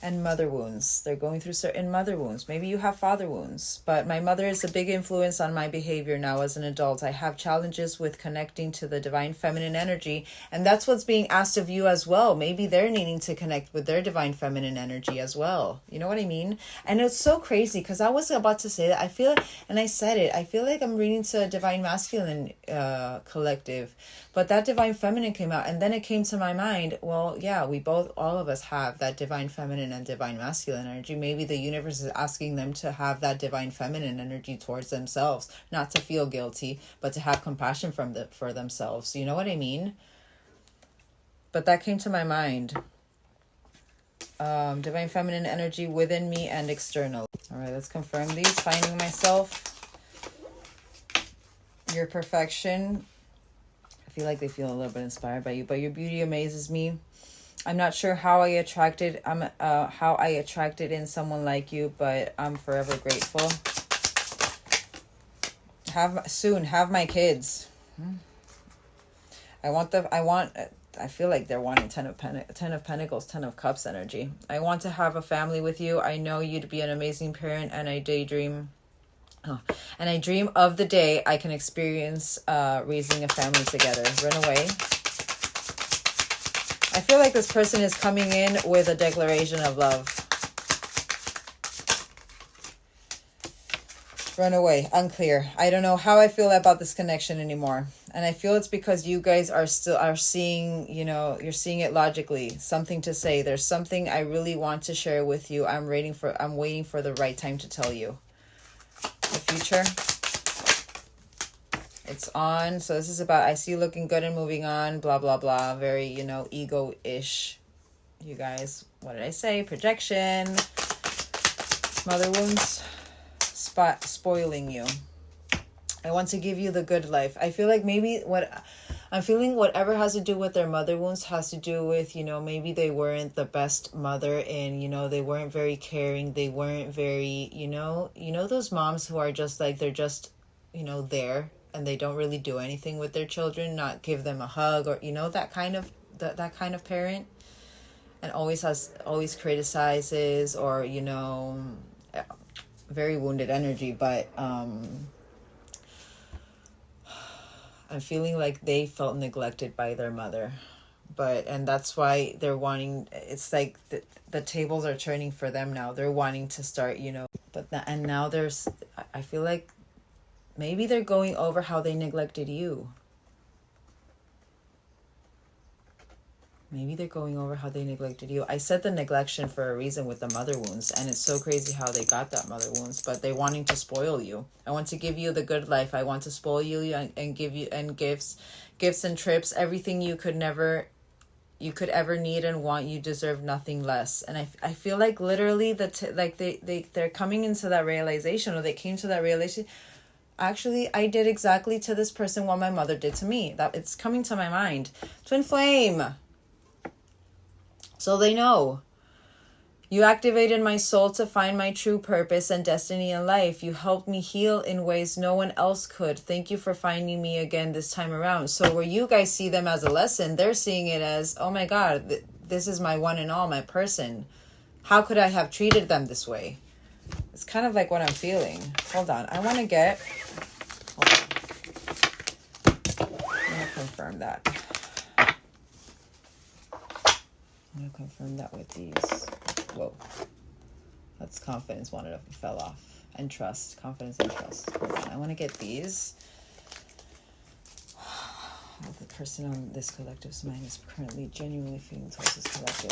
And mother wounds. They're going through certain mother wounds. Maybe you have father wounds. But my mother is a big influence on my behavior now as an adult. I have challenges with connecting to the divine feminine energy. And that's what's being asked of you as well. Maybe they're needing to connect with their divine feminine energy as well. You know what I mean? And it's so crazy because I was about to say that. I feel, and I said it, I feel like I'm reading to a divine masculine collective. But that divine feminine came out. And then it came to my mind, well, yeah, all of us have that divine feminine and divine masculine energy. Maybe the universe is asking them to have that divine feminine energy towards themselves, not to feel guilty, but to have compassion for themselves. You know what I mean? But that came to my mind. Divine feminine energy within me and external. All right, let's confirm these. Finding myself. Your perfection. I feel like they feel a little bit inspired by you, but your beauty amazes me. I'm not sure how I attracted in someone like you, but I'm forever grateful. Have my kids. I feel like they're wanting 10 of Pentacles, 10 of Cups energy. I want to have a family with you. I know you'd be an amazing parent, and I daydream. And I dream of the day I can experience raising a family together. Run away. I feel like this person is coming in with a declaration of love. Run away. Unclear. I don't know how I feel about this connection anymore. And I feel it's because you guys are seeing, you know, you're seeing it logically. Something to say. There's something I really want to share with you. I'm waiting for the right time to tell you. The future. It's on. So this is about, I see you looking good and moving on, blah, blah, blah. Very, you know, ego-ish. You guys, what did I say? Projection. Mother wounds. Spoiling you. I want to give you the good life. I feel like maybe what I'm feeling, whatever has to do with their mother wounds has to do with, you know, maybe they weren't the best mother, and, you know, they weren't very caring. They weren't very, you know, those moms who are just like, they're just, you know, there, and they don't really do anything with their children, not give them a hug, or, you know, that kind of parent, and always criticizes, or, you know, very wounded energy. But I'm feeling like they felt neglected by their mother, and that's why they're wanting, it's like the tables are turning for them now. They're wanting to start, you know, and now I feel like maybe they're going over how they neglected you. Maybe they're going over how they neglected you. I said the neglection for a reason with the mother wounds, and it's so crazy how they got that mother wounds, but they're wanting to spoil you. I want to give you the good life. I want to spoil you and give you gifts and trips, everything you could ever need and want. You deserve nothing less. And I feel like literally they're coming into that realization, or they came to that realization. Actually, I did exactly to this person what my mother did to me. That it's coming to my mind. Twin flame. So they know. You activated my soul to find my true purpose and destiny in life. You helped me heal in ways no one else could. Thank you for finding me again this time around. So where you guys see them as a lesson, they're seeing it as, oh my God, this is my one and all, my person. How could I have treated them this way? It's kind of like what I'm feeling. Hold on. I want to get... Hold on. I'm going to confirm that. I'm going to confirm that with these. Whoa. That's confidence. One of them fell off. And trust. Confidence and trust. Hold on. I want to get these. The person on this collective's mind is currently genuinely feeling towards this collective.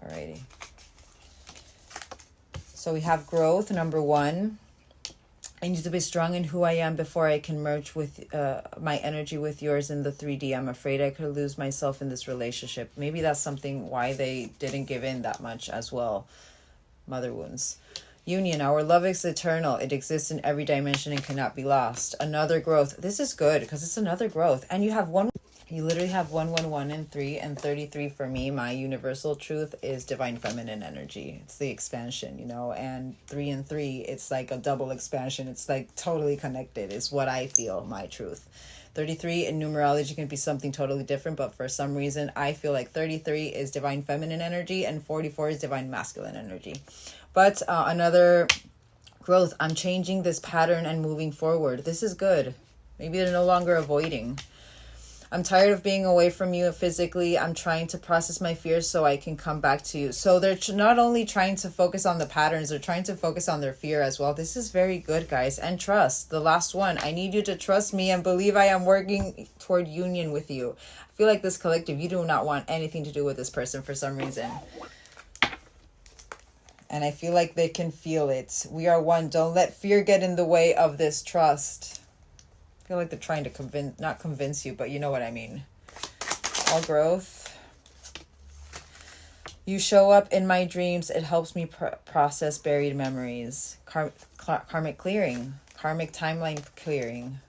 Alrighty. So we have growth, number 1. I need to be strong in who I am before I can merge with my energy with yours in the 3D. I'm afraid I could lose myself in this relationship. Maybe that's something why they didn't give in that much as well. Mother wounds. Union. Our love is eternal. It exists in every dimension and cannot be lost. Another growth. This is good because it's another growth. And you have one. You literally have 111 and 3 and 33 for me. My universal truth is divine feminine energy. It's the expansion, you know, and 3 and 3, it's like a double expansion. It's like totally connected is what I feel, my truth. 33 in numerology can be something totally different, but for some reason, I feel like 33 is divine feminine energy and 44 is divine masculine energy. But another growth, I'm changing this pattern and moving forward. This is good. Maybe they're no longer avoiding. I'm tired of being away from you physically. I'm trying to process my fears so I can come back to you. So they're not only trying to focus on the patterns, they're trying to focus on their fear as well. This is very good, guys. And trust. The last one. I need you to trust me and believe I am working toward union with you. I feel like this collective, you do not want anything to do with this person for some reason. And I feel like they can feel it. We are one. Don't let fear get in the way of this trust. I feel like they're trying to not convince you, but you know what I mean. All growth. You show up in my dreams. It helps me process buried memories. Karmic clearing. Karmic timeline clearing.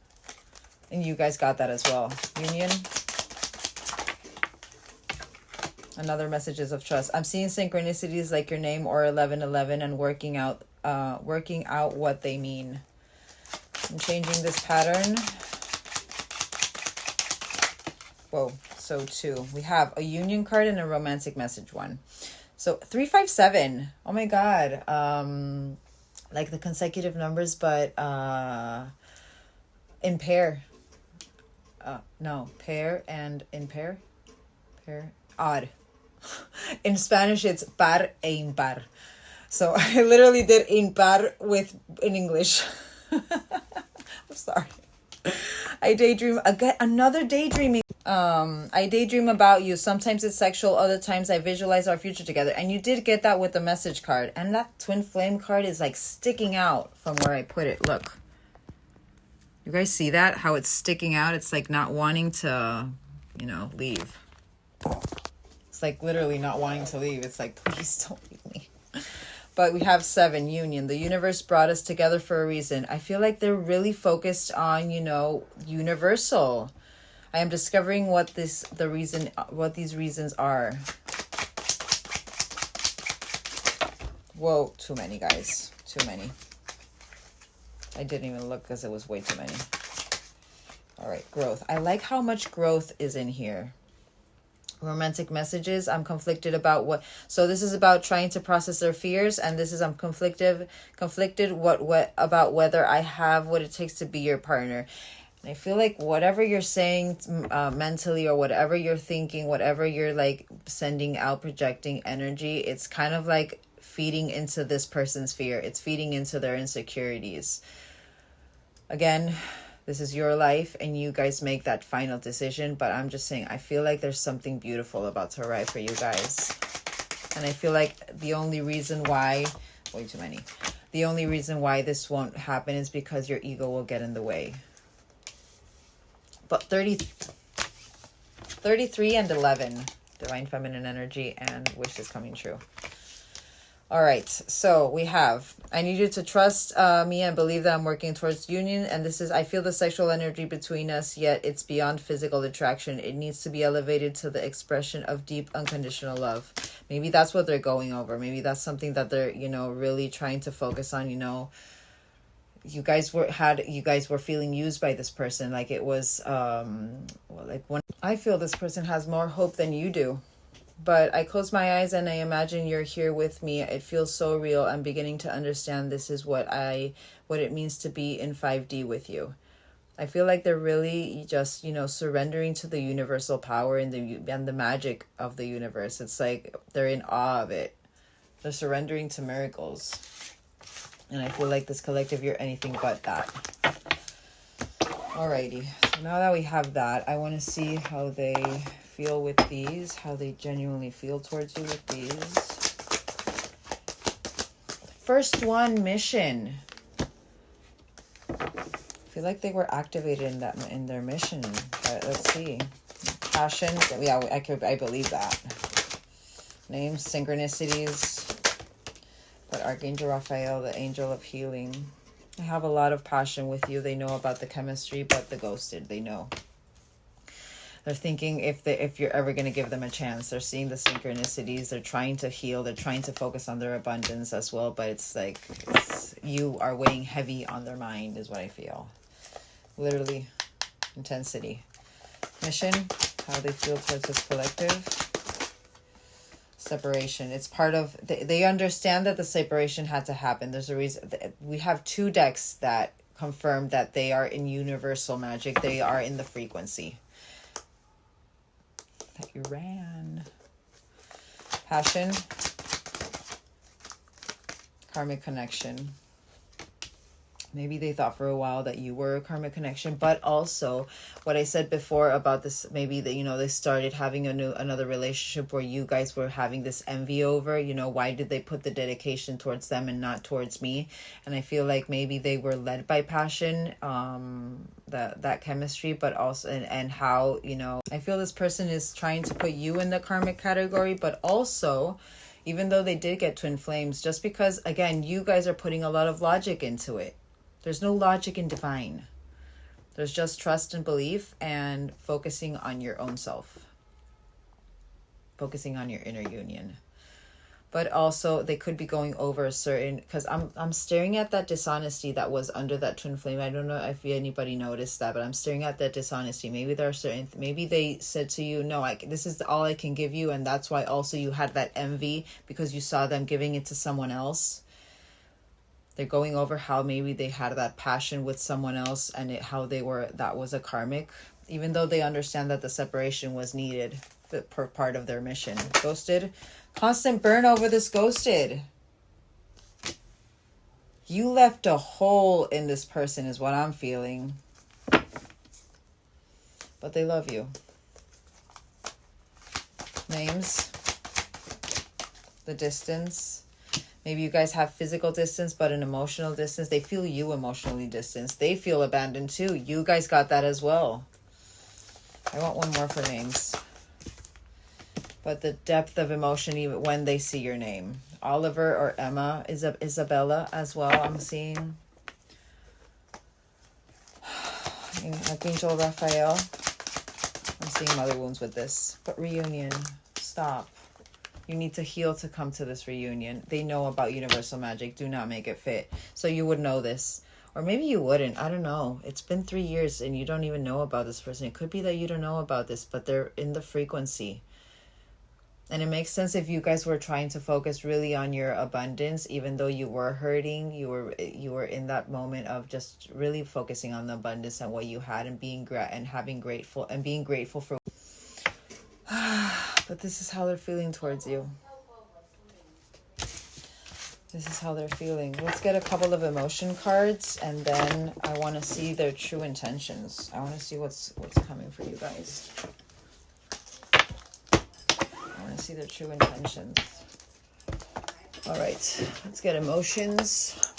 And you guys got that as well. Union. Another messages of trust. I'm seeing synchronicities like your name or 1111 and working out what they mean. I'm changing this pattern. Whoa. So 2. We have a union card and a romantic message one. So 357. Oh my God. Like the consecutive numbers, but in pair. No, pair and in pair. Here, odd. In Spanish, it's par e impar. So I literally did impar in English. I'm sorry. I daydream again. Another daydreaming. I daydream about you. Sometimes it's sexual. Other times I visualize our future together. And you did get that with the message card. And that twin flame card is like sticking out from where I put it. Look. You guys see that? How it's sticking out? It's like not wanting to, leave. It's like literally not wanting to leave. It's like, please don't leave me. But we have 7, union. The universe brought us together for a reason. I feel like they're really focused on, universal. I am discovering what these reasons are. Whoa, too many, guys. Too many. I didn't even look because it was way too many. All right, growth. I like how much growth is in here. Romantic messages. I'm conflicted about what. So this is about trying to process their fears, and this is I'm conflicted what about whether I have what it takes to be your partner. And I feel like whatever you're saying mentally, or whatever you're thinking, whatever you're like sending out, projecting energy, it's kind of like feeding into this person's fear. It's feeding into their insecurities. Again, this is your life and you guys make that final decision. But I'm just saying, I feel like there's something beautiful about to arrive for you guys. And I feel like the only reason why, way too many. The only reason why this won't happen is because your ego will get in the way. But 33 and 11, divine feminine energy and wishes coming true. All right, so we have, I need you to trust me and believe that I'm working towards union. And this is, I feel the sexual energy between us, yet it's beyond physical attraction. It needs to be elevated to the expression of deep, unconditional love. Maybe that's what they're going over. Maybe that's something that they're, really trying to focus on. You guys were feeling used by this person. Like it was, I feel this person has more hope than you do. But I close my eyes and I imagine you're here with me. It feels so real. I'm beginning to understand this is what it means to be in 5D with you. I feel like they're really just, surrendering to the universal power and the magic of the universe. It's like they're in awe of it. They're surrendering to miracles. And I feel like this collective, you're anything but that. Alrighty. So now that we have that, I want to see how they feel with these, how they genuinely feel towards you with these. First one, mission. I feel like they were activated in their mission. But let's see. Passion. Yeah, I believe that. Names, synchronicities. But Archangel Raphael, the angel of healing. I have a lot of passion with you. They know about the chemistry, but the ghosted, they know. They're thinking if you're ever going to give them a chance. They're seeing the synchronicities. They're trying to heal. They're trying to focus on their abundance as well. But it's like you are weighing heavy on their mind is what I feel. Literally, intensity. Mission, how they feel towards this collective. Separation. It's part of... They understand that the separation had to happen. There's a reason. We have 2 decks that confirm that they are in universal magic. They are in the frequency. That you ran. Passion. Karmic connection. Maybe they thought for a while that you were a karmic connection, but also what I said before about this, maybe that, they started having another relationship where you guys were having this envy over, why did they put the dedication towards them and not towards me? And I feel like maybe they were led by passion, that chemistry, but also, and how, I feel this person is trying to put you in the karmic category, but also, even though they did get twin flames, just because, again, you guys are putting a lot of logic into it. There's no logic in divine. There's just trust and belief and focusing on your own self. Focusing on your inner union. But also they could be going over a certain, because I'm staring at that dishonesty that was under that twin flame. I don't know if anybody noticed that, but I'm staring at that dishonesty. Maybe there are certain, maybe they said to you, no, this is all I can give you. And that's why also you had that envy because you saw them giving it to someone else. They're going over how maybe they had that passion with someone else and how that was a karmic. even though they understand that the separation was needed per part of their mission. Ghosted. Constant burn over this ghosted. You left a hole in this person is what I'm feeling. But they love you. Names. The distance. Maybe you guys have physical distance, but an emotional distance. They feel you emotionally distanced. They feel abandoned too. You guys got that as well. I want one more for names. But the depth of emotion even when they see your name. Oliver or Emma, Isabella as well, I'm seeing. Archangel Raphael. I'm seeing mother wounds with this. But reunion. Stop. You need to heal to come to this reunion. They know about universal magic. Do not make it fit. So you would know this. Or maybe you wouldn't. I don't know. It's been 3 years and you don't even know about this person. It could be that you don't know about this, but they're in the frequency. And it makes sense if you guys were trying to focus really on your abundance, even though you were hurting, you were in that moment of just really focusing on the abundance and what you had and being being grateful for. But this is how they're feeling towards you. This is how they're feeling. Let's get a couple of emotion cards, and then I want to see their true intentions. I want to see what's coming for you guys. I want to see their true intentions. All right, let's get emotions.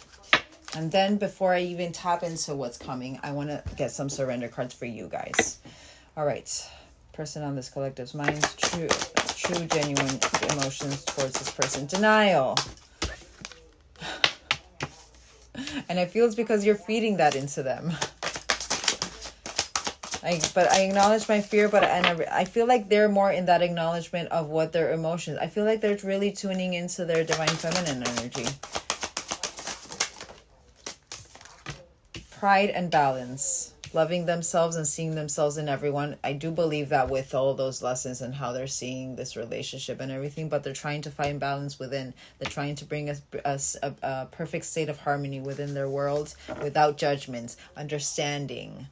And then before I even tap into what's coming, I want to get some surrender cards for you guys. All right. Person on this collective's mind, true genuine emotions towards this person. Denial. And I feel it's because you're feeding that into them. But I acknowledge my fear, but I feel like they're more in that acknowledgement of what their emotions. I feel like they're really tuning into their divine feminine energy. Pride and balance. Loving themselves and seeing themselves in everyone. I do believe that with all those lessons and how they're seeing this relationship and everything, but they're trying to find balance within. They're trying to bring a perfect state of harmony within their world without judgments, understanding.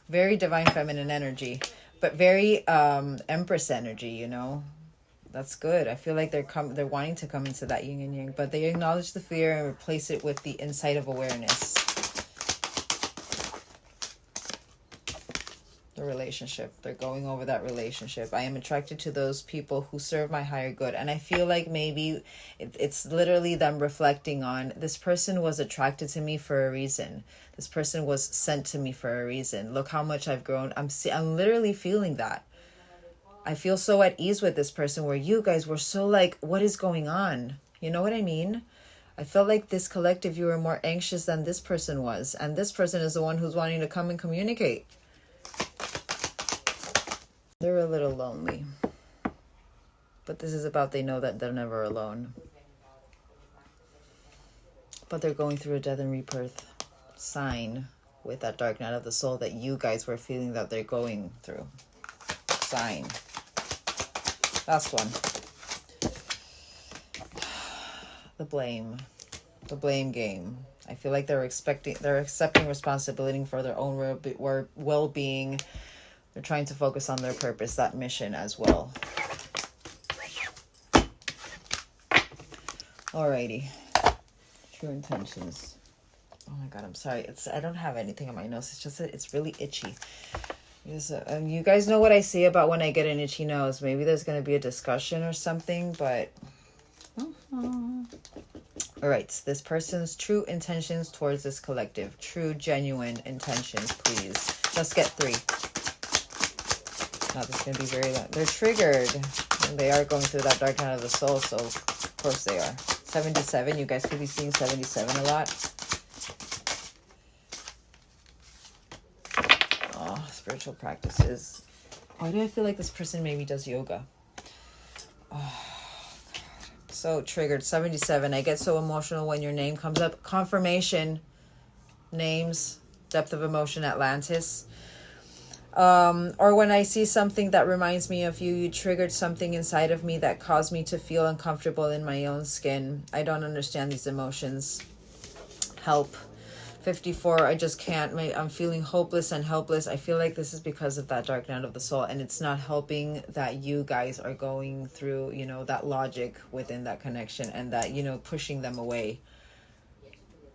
Very divine feminine energy, but very empress energy, you know. That's good. I feel like they're wanting to come into that yin and yang, but they acknowledge the fear and replace it with the insight of awareness. The relationship. They're going over that relationship. I am attracted to those people who serve my higher good. And I feel like maybe it's literally them reflecting on, this person was attracted to me for a reason. This person was sent to me for a reason. Look how much I've grown. I'm literally feeling that. I feel so at ease with this person where you guys were so like, what is going on? You know what I mean? I felt like this collective, you were more anxious than this person was. And this person is the one who's wanting to come and communicate. They're a little lonely. But this is about they know that they're never alone. But they're going through a death and rebirth sign with that dark night of the soul that you guys were feeling that they're going through. Sign. Last one. The blame. The blame game. I feel like they're accepting responsibility for their own well-being. They're trying to focus on their purpose, that mission as well. Alrighty. True intentions. Oh my god, I'm sorry. I don't have anything on my nose. It's just it's really itchy. You guys know what I say about when I get an itchy nose. Maybe there's going to be a discussion or something, but... Alright, this person's true intentions towards this collective. True, genuine intentions, please. Let's get 3. Now this is going to be very long. They're triggered. And they are going through that dark night of the soul, so of course they are. 77. You guys could be seeing 77 a lot. Oh, spiritual practices. Why do I feel like this person maybe does yoga? Oh, God. So triggered. 77. I get so emotional when your name comes up. Confirmation. Names. Depth of emotion. Atlantis. Or when I see something that reminds me of you, you triggered something inside of me that caused me to feel uncomfortable in my own skin. I don't understand these emotions. Help. 54, I just can't. I'm feeling hopeless and helpless. I feel like this is because of that dark night of the soul, and it's not helping that you guys are going through, you know, that logic within that connection, and that, you know, pushing them away.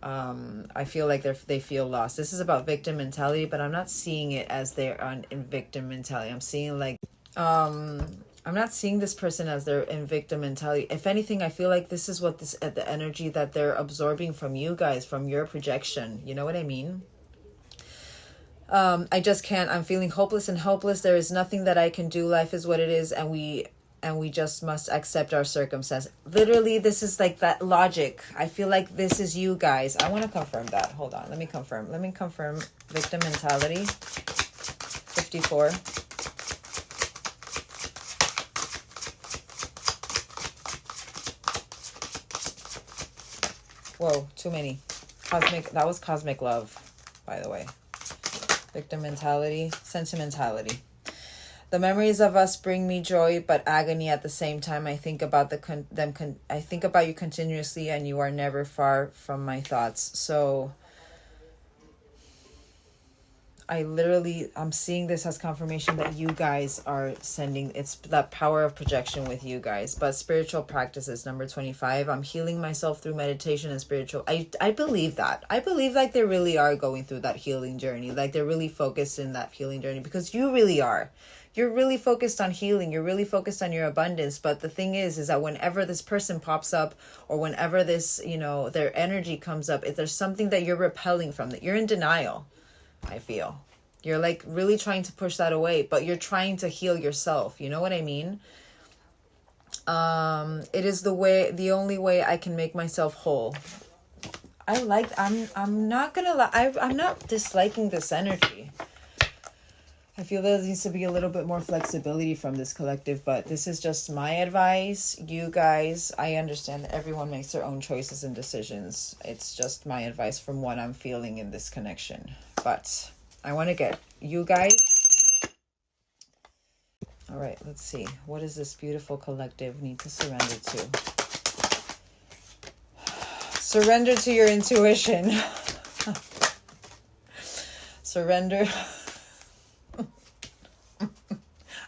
I feel like they feel lost. This is about victim mentality, but I'm not seeing it as they're in victim mentality. I'm seeing like, I'm not seeing this person as they're in victim mentality. If anything, I feel like this is what the energy that they're absorbing from you guys, from your projection. You know what I mean? I just can't. I'm feeling hopeless and helpless. There is nothing that I can do. Life is what it is, and we just must accept our circumstance. Literally, this is like that logic. I feel like this is you guys. I want to confirm that. Hold on. Let me confirm. Victim mentality. 54. Whoa, too many. That was cosmic love, by the way. Victim mentality, sentimentality. The memories of us bring me joy, but agony at the same time. I think about I think about you continuously, and you are never far from my thoughts. So I'm seeing this as confirmation that you guys are sending, it's that power of projection with you guys. But spiritual practices, number 25, I'm healing myself through meditation and spiritual. I believe that. I believe like they really are going through that healing journey. Like they're really focused in that healing journey, because you really are. You're really focused on healing. You're really focused on your abundance. But the thing is that whenever this person pops up, or whenever this, you know, their energy comes up, if there's something that you're repelling from, that you're in denial, I feel. You're like really trying to push that away, but you're trying to heal yourself. You know what I mean? It is the only way I can make myself whole. I'm not gonna lie. I'm not disliking this energy. I feel there needs to be a little bit more flexibility from this collective, but this is just my advice. You guys, I understand that everyone makes their own choices and decisions. It's just my advice from what I'm feeling in this connection. But I want to get you guys. All right, let's see. What does this beautiful collective need to surrender to? Surrender to your intuition. Surrender.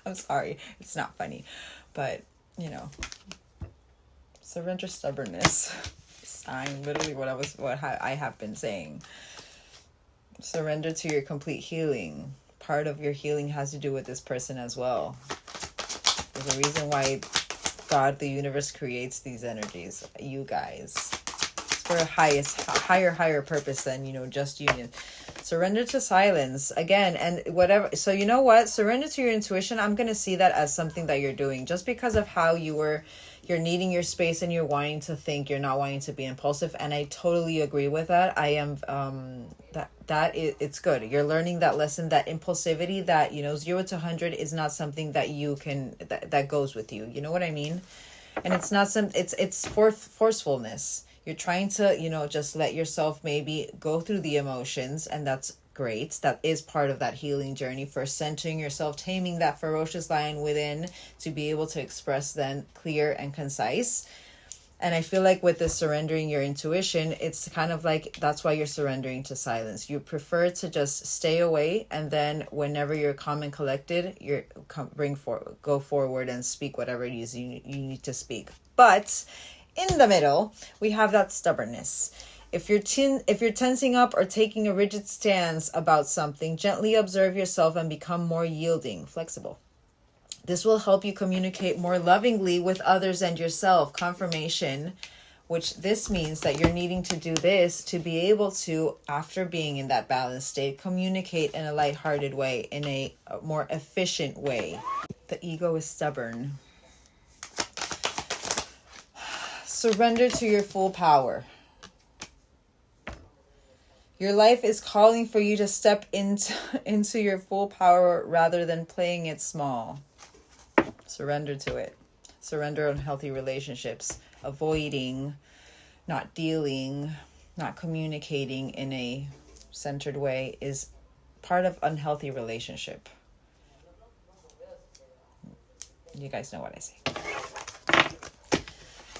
I'm sorry, it's not funny, but you know, surrender stubbornness. I'm literally what I have been saying. Surrender to your complete healing. Part of your healing has to do with this person as well. There's a reason why God, the universe, creates these energies. You guys, it's for a higher purpose than, you know, just union. Surrender to silence again, and whatever. So you know what? Surrender to your intuition. I'm gonna see that as something that you're doing, just because of how you're needing your space and you're wanting to think. You're not wanting to be impulsive, and I totally agree with that. I am it's good. You're learning that lesson, that impulsivity, that, you know, 0 to 100 is not something that you can that goes with you. You know what I mean? And it's not it's forcefulness. You're trying to, you know, just let yourself maybe go through the emotions, and that's great. That is part of that healing journey, for centering yourself, taming that ferocious lion within to be able to express then clear and concise. And I feel like with this surrendering your intuition, it's kind of like that's why you're surrendering to silence. You prefer to just stay away, and then whenever you're calm and collected, go forward and speak whatever it is you need to speak. But in the middle, we have that stubbornness. If you're tensing up or taking a rigid stance about something, gently observe yourself and become more yielding, flexible. This will help you communicate more lovingly with others and yourself. Confirmation, which this means that you're needing to do this to be able to, after being in that balanced state, communicate in a lighthearted way, in a more efficient way. The ego is stubborn. Surrender to your full power. Your life is calling for you to step into your full power rather than playing it small. Surrender to it. Surrender unhealthy relationships. Avoiding, not dealing, not communicating in a centered way is part of unhealthy relationship. You guys know what I say.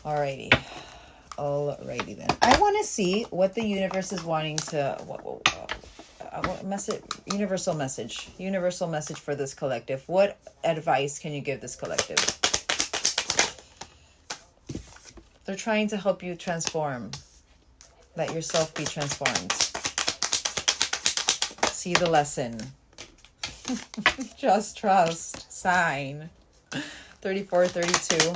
Alrighty. Alrighty then. I want to see what the universe is wanting to... What message? Universal message for this collective. What advice can you give this collective? They're trying to help you transform. Let yourself be transformed. See the lesson. Just trust. Sign. 34, 32.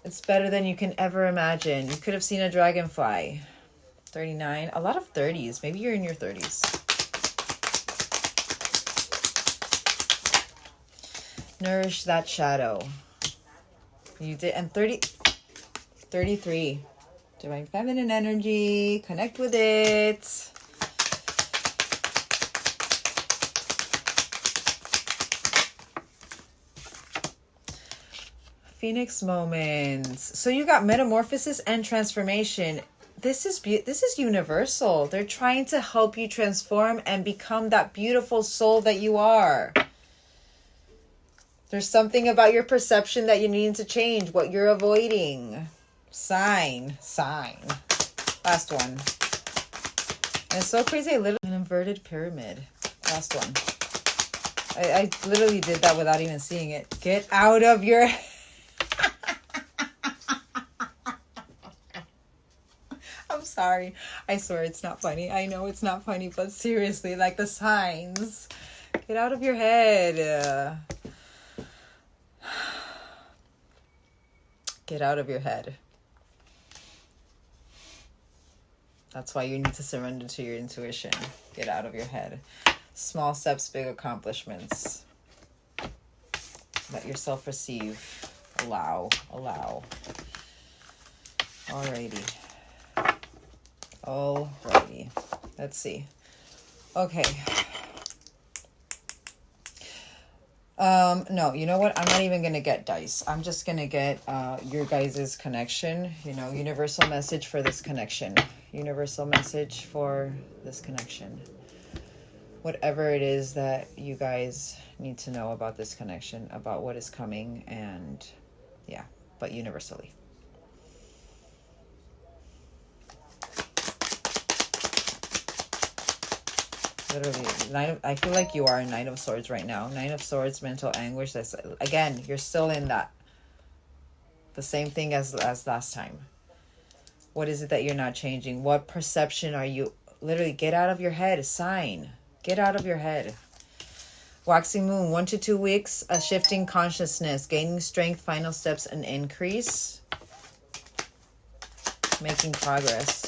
It's better than you can ever imagine. You could have seen a dragonfly. 39. A lot of 30s. Maybe you're in your 30s. Nourish that shadow. You did. And 33. Divine feminine energy. Connect with it. Phoenix moments. So you got metamorphosis and transformation. This is universal. They're trying to help you transform and become that beautiful soul that you are. There's something about your perception that you need to change, what you're avoiding. Sign. Last one. And it's so crazy. I literally an inverted pyramid. Last one. I literally did that without even seeing it. Get out of your... I'm sorry. I swear it's not funny. I know it's not funny, but seriously, like the signs. Get out of your head. Get out of your head. That's why you need to surrender to your intuition. Get out of your head. Small steps, big accomplishments. Let yourself receive. Allow. Alrighty. Let's see. Okay. No, you know what? I'm not even gonna get dice. I'm just gonna get your guys' connection. Universal message for this connection. Universal message for this connection. Whatever it is that you guys need to know about this connection, about what is coming, and yeah, but universally. Literally, I feel like you are a Knight of Swords right now. Nine of Swords, mental anguish. That's, again, you're still in that. The same thing as last time. What is it that you're not changing? What perception are you... Literally, get out of your head. Sign. Get out of your head. Waxing moon, 1 to 2 weeks. A shifting consciousness. Gaining strength, final steps, an increase. Making progress.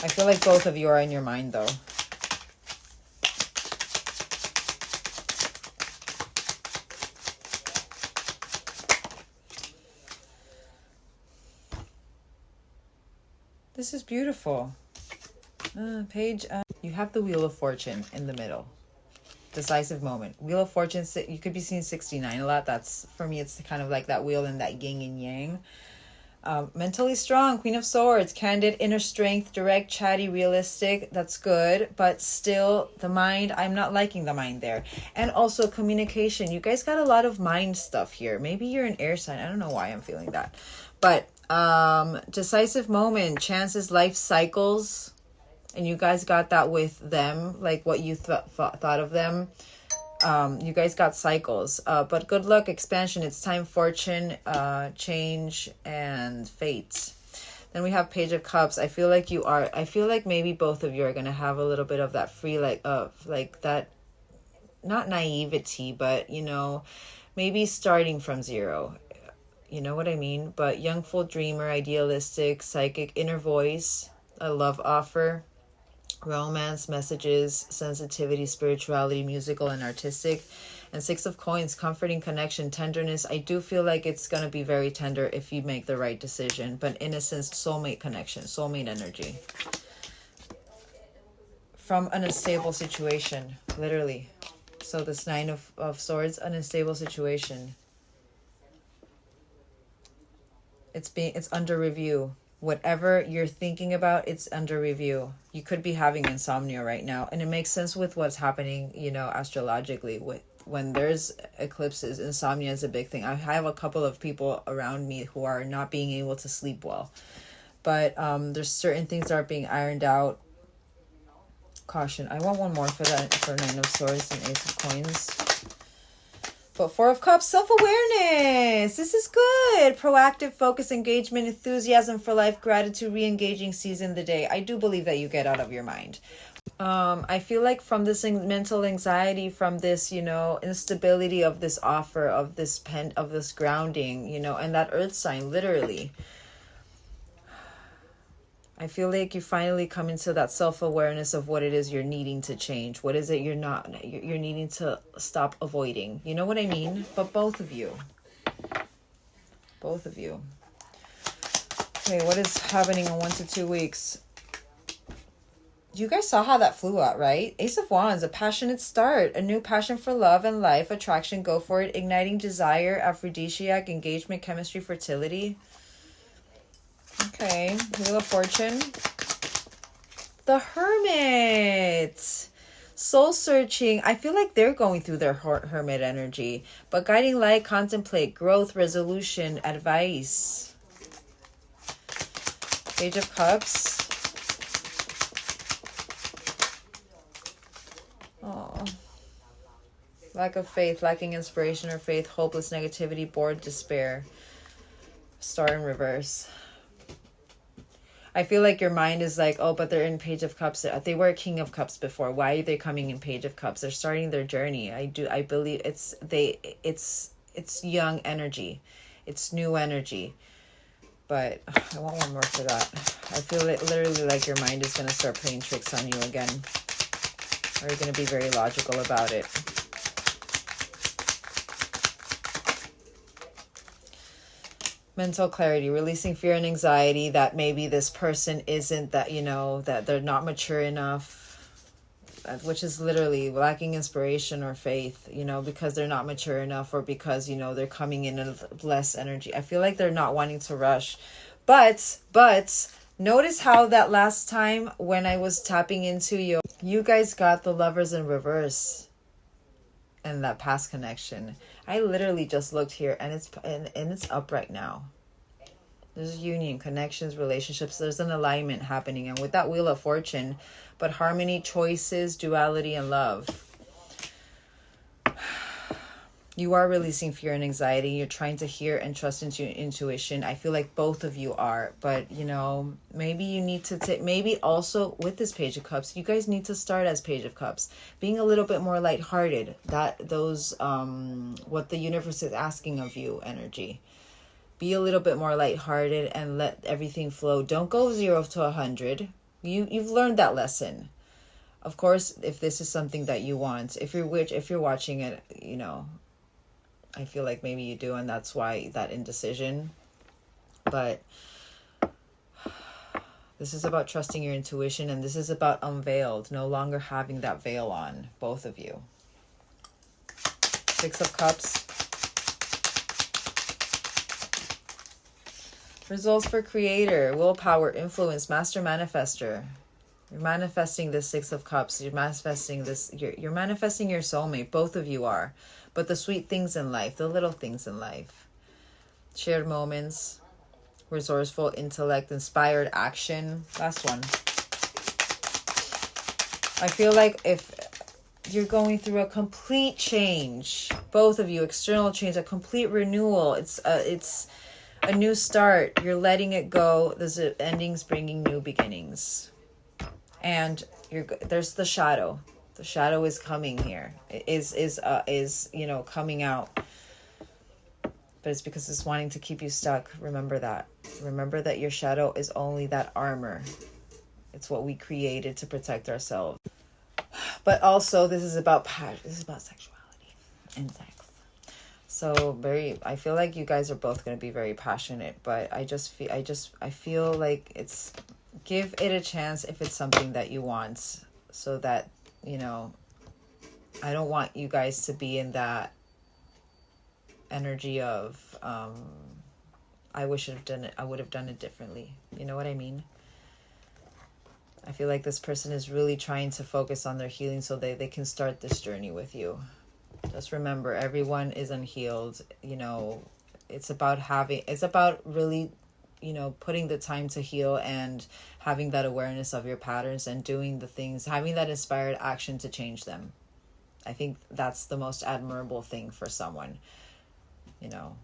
I feel like both of you are in your mind, though. This is beautiful. Page, you have the Wheel of Fortune in the middle. Decisive moment. Wheel of Fortune, you could be seeing 69 a lot. That's, for me, it's kind of like that wheel and that yin and yang. Mentally strong, Queen of Swords, candid, inner strength, direct, chatty, realistic. That's good. But still, the mind, I'm not liking the mind there. And also communication. You guys got a lot of mind stuff here. Maybe you're an air sign. I don't know why I'm feeling that. But decisive moment, chances, life cycles, and you guys got that with them, like what you thought of them. You guys got cycles, but good luck, expansion. It's time, fortune, change, and fate. Then we have Page of Cups. I feel like maybe both of you are gonna have a little bit of that free, like that, not naivety, but maybe starting from zero. You know what I mean? But young, full dreamer, idealistic, psychic, inner voice, a love offer, romance, messages, sensitivity, spirituality, musical and artistic, and 6 of Coins, comforting, connection, tenderness. I do feel like it's going to be very tender if you make the right decision, but innocence, soulmate connection, soulmate energy. From an unstable situation, literally. So this 9 of Swords, an unstable situation. It's under review. Whatever you're thinking about, it's under review. You could be having insomnia right now, and it makes sense with what's happening, astrologically when there's eclipses, insomnia is a big thing. I have a couple of people around me who are not being able to sleep well, but there's certain things that are being ironed out. Caution. I want one more for that, for Nine of Swords and Ace of Coins. But Four of Cups, self-awareness. This is good. Proactive focus, engagement, enthusiasm for life, gratitude, re-engaging, season the day. I do believe that you get out of your mind. I feel like from this mental anxiety, from this, you know, instability of this offer, of this of this grounding, you know, and that earth sign, literally. I feel like you finally come into that self-awareness of what it is you're needing to change. What is it you're needing to stop avoiding? You know what I mean? But both of you. Both of you. Okay, what is happening in 1 to 2 weeks? You guys saw how that flew out, right? Ace of Wands, a passionate start, a new passion for love and life, attraction, go for it, igniting desire, aphrodisiac, engagement, chemistry, fertility. Okay, Wheel of Fortune. The Hermit. Soul searching. I feel like they're going through their hermit energy. But guiding light, contemplate, growth, resolution, advice. Page of Cups. Oh. Lack of faith, lacking inspiration or faith, hopeless, negativity, bored, despair. Star in reverse. I feel like your mind is like, oh, but they're in Page of Cups. They were King of Cups before. Why are they coming in Page of Cups? They're starting their journey. I believe it's young energy. It's new energy. But I want one more for that. I feel it literally like your mind is going to start playing tricks on you again. Or you're going to be very logical about it. Mental clarity, releasing fear and anxiety that maybe this person isn't, that, you know, that they're not mature enough, which is literally lacking inspiration or faith, you know, because they're not mature enough, or because, you know, they're coming in with less energy. I feel like they're not wanting to rush. But notice how that last time when I was tapping into you guys got the Lovers in reverse and that past connection. I literally just looked here and it's up right now. There's union, connections, relationships. There's an alignment happening. And with that Wheel of Fortune, but harmony, choices, duality, and love. You are releasing fear and anxiety. You're trying to hear and trust into your intuition. I feel like both of you are. But, you know, maybe you need to take, maybe also with this Page of Cups, you guys need to start as Page of Cups. Being a little bit more lighthearted. What the universe is asking of you, energy. Be a little bit more lighthearted and let everything flow. Don't go 0 to 100. You've learned that lesson. Of course, if this is something that you want, if you're watching it, you know, I feel like maybe you do, and that's why that indecision. But this is about trusting your intuition, and this is about unveiled, no longer having that veil on, both of you. 6 of Cups. Results for creator, willpower, influence, master manifester. You're manifesting this 6 of Cups. You're manifesting this. You're manifesting your soulmate. Both of you are. But the sweet things in life, the little things in life. Shared moments, resourceful intellect, inspired action. Last one. I feel like if you're going through a complete change, both of you, external change, a complete renewal. It's a new start. You're letting it go. There's endings bringing new beginnings. And there's the shadow. The shadow is coming here. It is you know, coming out. But it's because it's wanting to keep you stuck. Remember that. Remember that your shadow is only that armor. It's what we created to protect ourselves. But also, this is about passion. This is about sexuality and sex. So I feel like you guys are both going to be very passionate. But I feel like it's, give it a chance if it's something that you want, so that, you know, I don't want you guys to be in that energy of I would have done it differently. You know what I mean? I feel like this person is really trying to focus on their healing so they can start this journey with you. Just remember, everyone is unhealed. You know, it's about really, you know, putting the time to heal and having that awareness of your patterns and doing the things, having that inspired action to change them. I think that's the most admirable thing for someone. You know,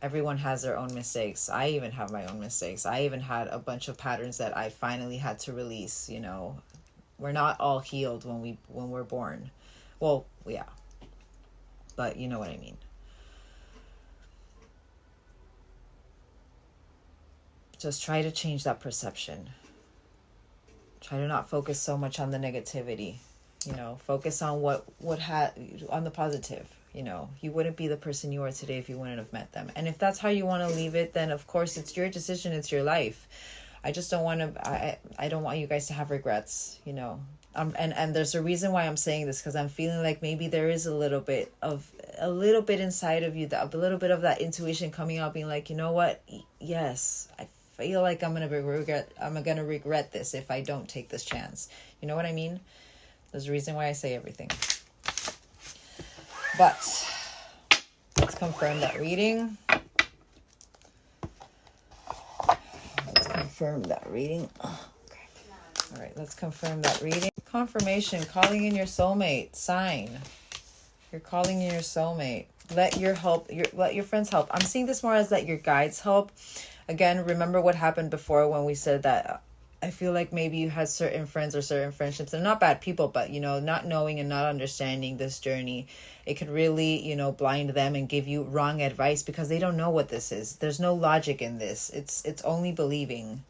everyone has their own mistakes. I even have my own mistakes. I even had a bunch of patterns that I finally had to release. You know, we're not all healed when we're born. Well, yeah, but you know what I mean. Just try to change that perception. Try to not focus so much on the negativity. You know, focus on on the positive. You know, you wouldn't be the person you are today if you wouldn't have met them. And if that's how you want to leave it, then of course it's your decision, it's your life. I just don't want to, I don't want you guys to have regrets, you know. And there's a reason why I'm saying this, because I'm feeling like maybe there is a little bit inside of you, a little bit of that intuition coming out, being like, you know what? Yes, I feel like I'm gonna regret this if I don't take this chance. You know what I mean? There's a reason why I say everything. But let's confirm that reading. Oh, okay. All right, let's confirm that reading. Confirmation, calling in your soulmate sign. You're calling in your soulmate. Let your friends help. I'm seeing this more as let your guides help. Again, remember what happened before when we said that I feel like maybe you had certain friends or certain friendships. They're not bad people, but, you know, not knowing and not understanding this journey, it could really, you know, blind them and give you wrong advice because they don't know what this is. There's no logic in this. It's only believing.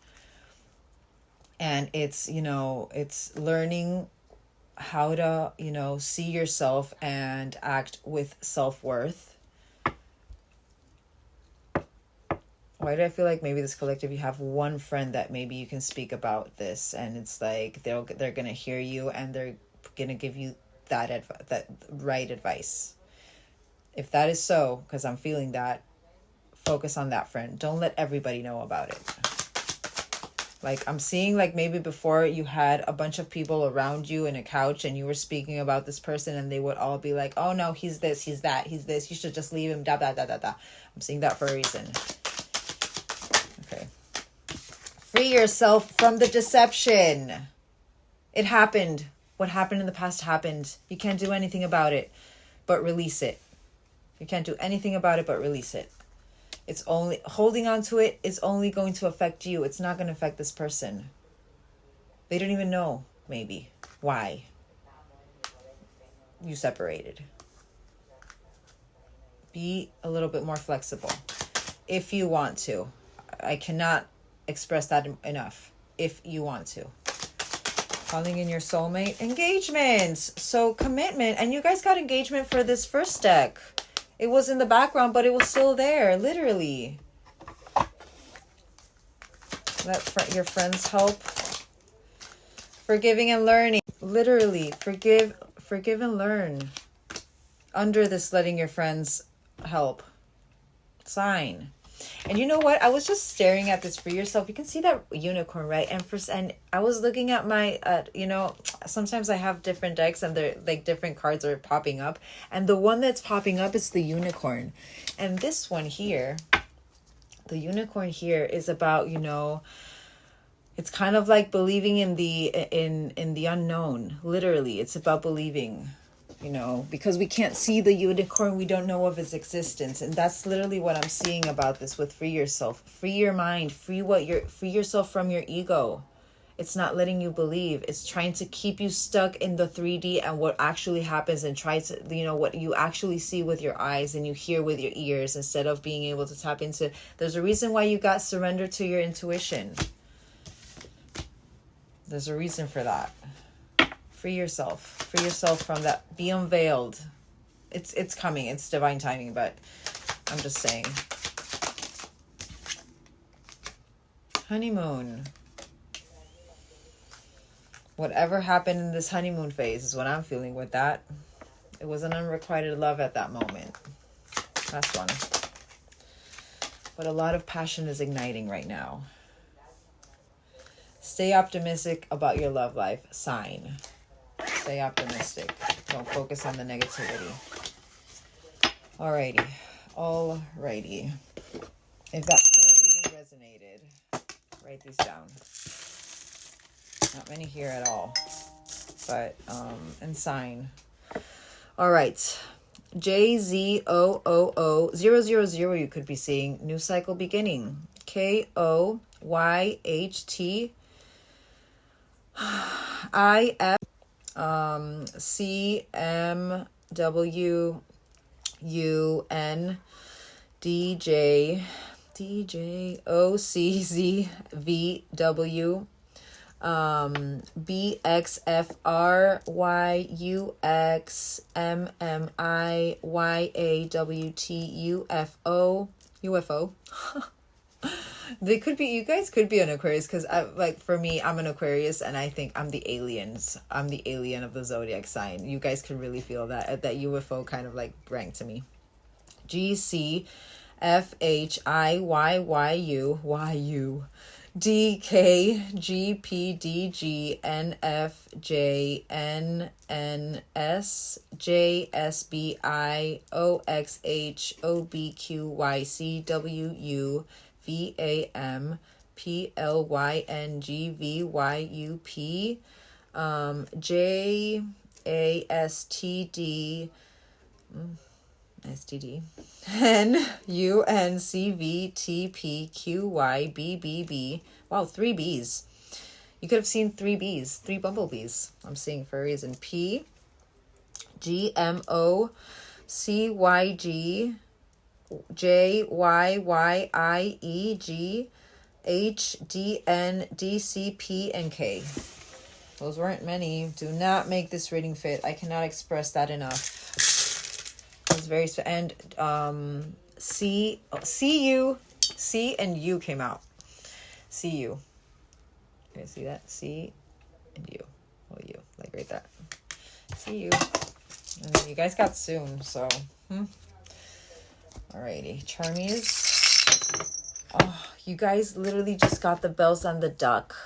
And it's, you know, it's learning how to, you know, see yourself and act with self-worth. Why do I feel like maybe this collective, you have one friend that maybe you can speak about this, and it's like they're going to hear you and they're going to give you that right advice. If that is so, because I'm feeling that, focus on that friend. Don't let everybody know about it. Like I'm seeing like maybe before you had a bunch of people around you in a couch and you were speaking about this person and they would all be like, oh no, he's this, he's that, he's this. You should just leave him, da, da, da, da, da. I'm seeing that for a reason. Okay. Free yourself from the deception. It happened. What happened in the past happened. You can't do anything about it, but release it. You can't do anything about it, but release it. It's only holding on to it is only going to affect you. It's not going to affect this person. They don't even know, maybe, why you separated. Be a little bit more flexible if you want to. I cannot express that enough. If you want to. Calling in your soulmate. Engagements. So commitment. And you guys got engagement for this first deck. It was in the background, but it was still there, literally. Let your friends help. Forgiving and learning. Literally, forgive and learn. Under this, letting your friends help. Sign. And you know what? I was just staring at this for yourself. You can see that unicorn, right? And I was looking at my, you know, sometimes I have different decks and they're like different cards are popping up. And the one that's popping up is the unicorn. And this one here, the unicorn here is about, you know, it's kind of like believing in the unknown. Literally, it's about believing. You know, because we can't see the unicorn, we don't know of its existence. And that's literally what I'm seeing about this with free yourself. Free your mind, free yourself from your ego. It's not letting you believe. It's trying to keep you stuck in the 3D and what actually happens, and try to, you know, what you actually see with your eyes and you hear with your ears instead of being able to tap into. There's a reason why you got surrendered to your intuition. There's a reason for that. Free yourself from that. Be unveiled. It's coming. It's divine timing, but I'm just saying. Honeymoon. Whatever happened in this honeymoon phase is what I'm feeling with that. It was an unrequited love at that moment. Last one. But a lot of passion is igniting right now. Stay optimistic about your love life. Sign. Stay optimistic. Don't focus on the negativity. Alrighty. Alrighty. If that full reading resonated, write these down. Not many here at all. But, and sign. All right. JZOOO000, you could be seeing new cycle beginning. KOYHT IF CMWUN DJOCZVW BXFRYUXMMIYAWTUFO UFO. They could be, you guys could be an Aquarius, because like for me, I'm an Aquarius and I think I'm the aliens. I'm the alien of the zodiac sign. You guys could really feel that UFO kind of like rang to me. GCFHIYYU DKGPDGNFJSBIOXHOBQYCWUVAMPLYNGVYUP JASTD NUNCVTPQYBBB. Wow, 3 B's. You could have seen 3 B's, 3 bumblebees. I'm seeing for a reason. P GMOCYG JYYIEG HDNDCP and K. Those weren't many. Do not make this reading fit. I cannot express that enough. It's very, and C and U came out. CU. Okay, see that? C and U. Well, U, like right there. CU. And then you guys got soon, so. Alrighty, Charmies. Oh, you guys literally just got the bells on the duck.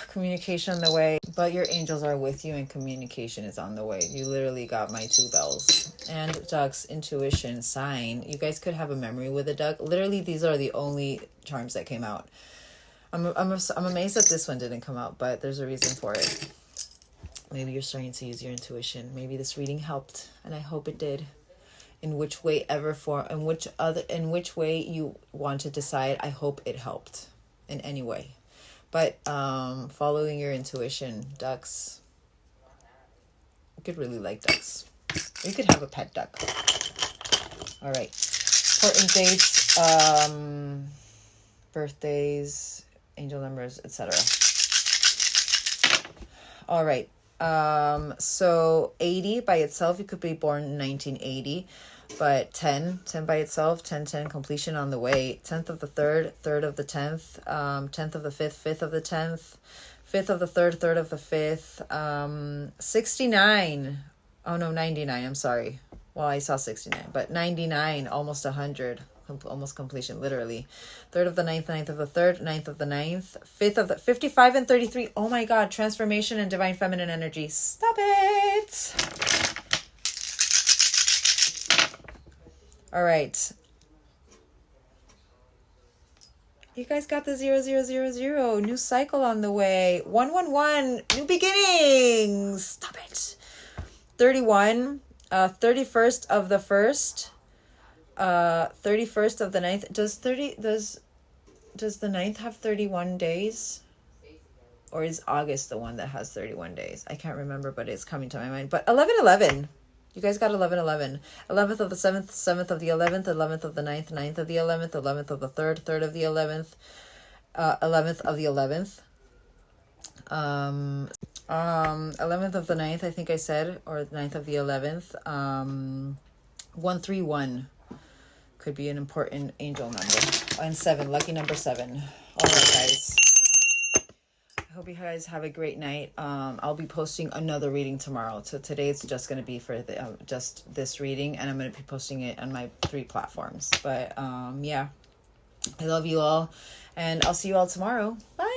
Communication on the way, but your angels are with you and communication is on the way. You literally got my 2 bells. And ducks, intuition, sign. You guys could have a memory with a duck. Literally, these are the only charms that came out. I'm amazed that this one didn't come out, but there's a reason for it. Maybe you're starting to use your intuition. Maybe this reading helped, and I hope it did. In which way ever form, in which way you want to decide, I hope it helped in any way. But following your intuition, ducks. You could really like ducks. You could have a pet duck. All right. Important dates, birthdays, angel numbers, etc. All right. So 80 by itself, you could be born in 1980. But 10 by itself, 10 completion on the way. 10th of the 3rd, 3rd of the 10th, 10th of the 5th, 5th of the 10th, 5th of the 3rd, 3rd of the 5th, 69. Oh no, 99. I'm sorry. Well, I saw 69, but 99, almost 100, almost completion, literally. 3rd of the 9th, 9th of the 3rd, 9th of the 9th, 5th of the 55 and 33. Oh my God, transformation and divine feminine energy. Stop it. All right. You guys got the 0000. New cycle on the way. 111. New beginnings. Stop it. 31. 31st of the 1st. 31st of the 9th. Does the 9th have 31 days? Or is August the one that has 31 days? I can't remember, but it's coming to my mind. But 1111. You guys got 1111. 11th of the 7th, 7th of the 11th, 11th of the 9th, 9th of the 11th, 11th of the 3rd, 3rd of the 11th, 11th of the 11th. 11th of the 9th, I think I said, or 9th of the 11th. 131 could be an important angel number. And 7, lucky number 7. All right, guys. I hope you guys have a great night. I'll be posting another reading tomorrow. So today it's just going to be for just this reading, and I'm going to be posting it on my 3 platforms. But yeah, I love you all, and I'll see you all tomorrow. Bye.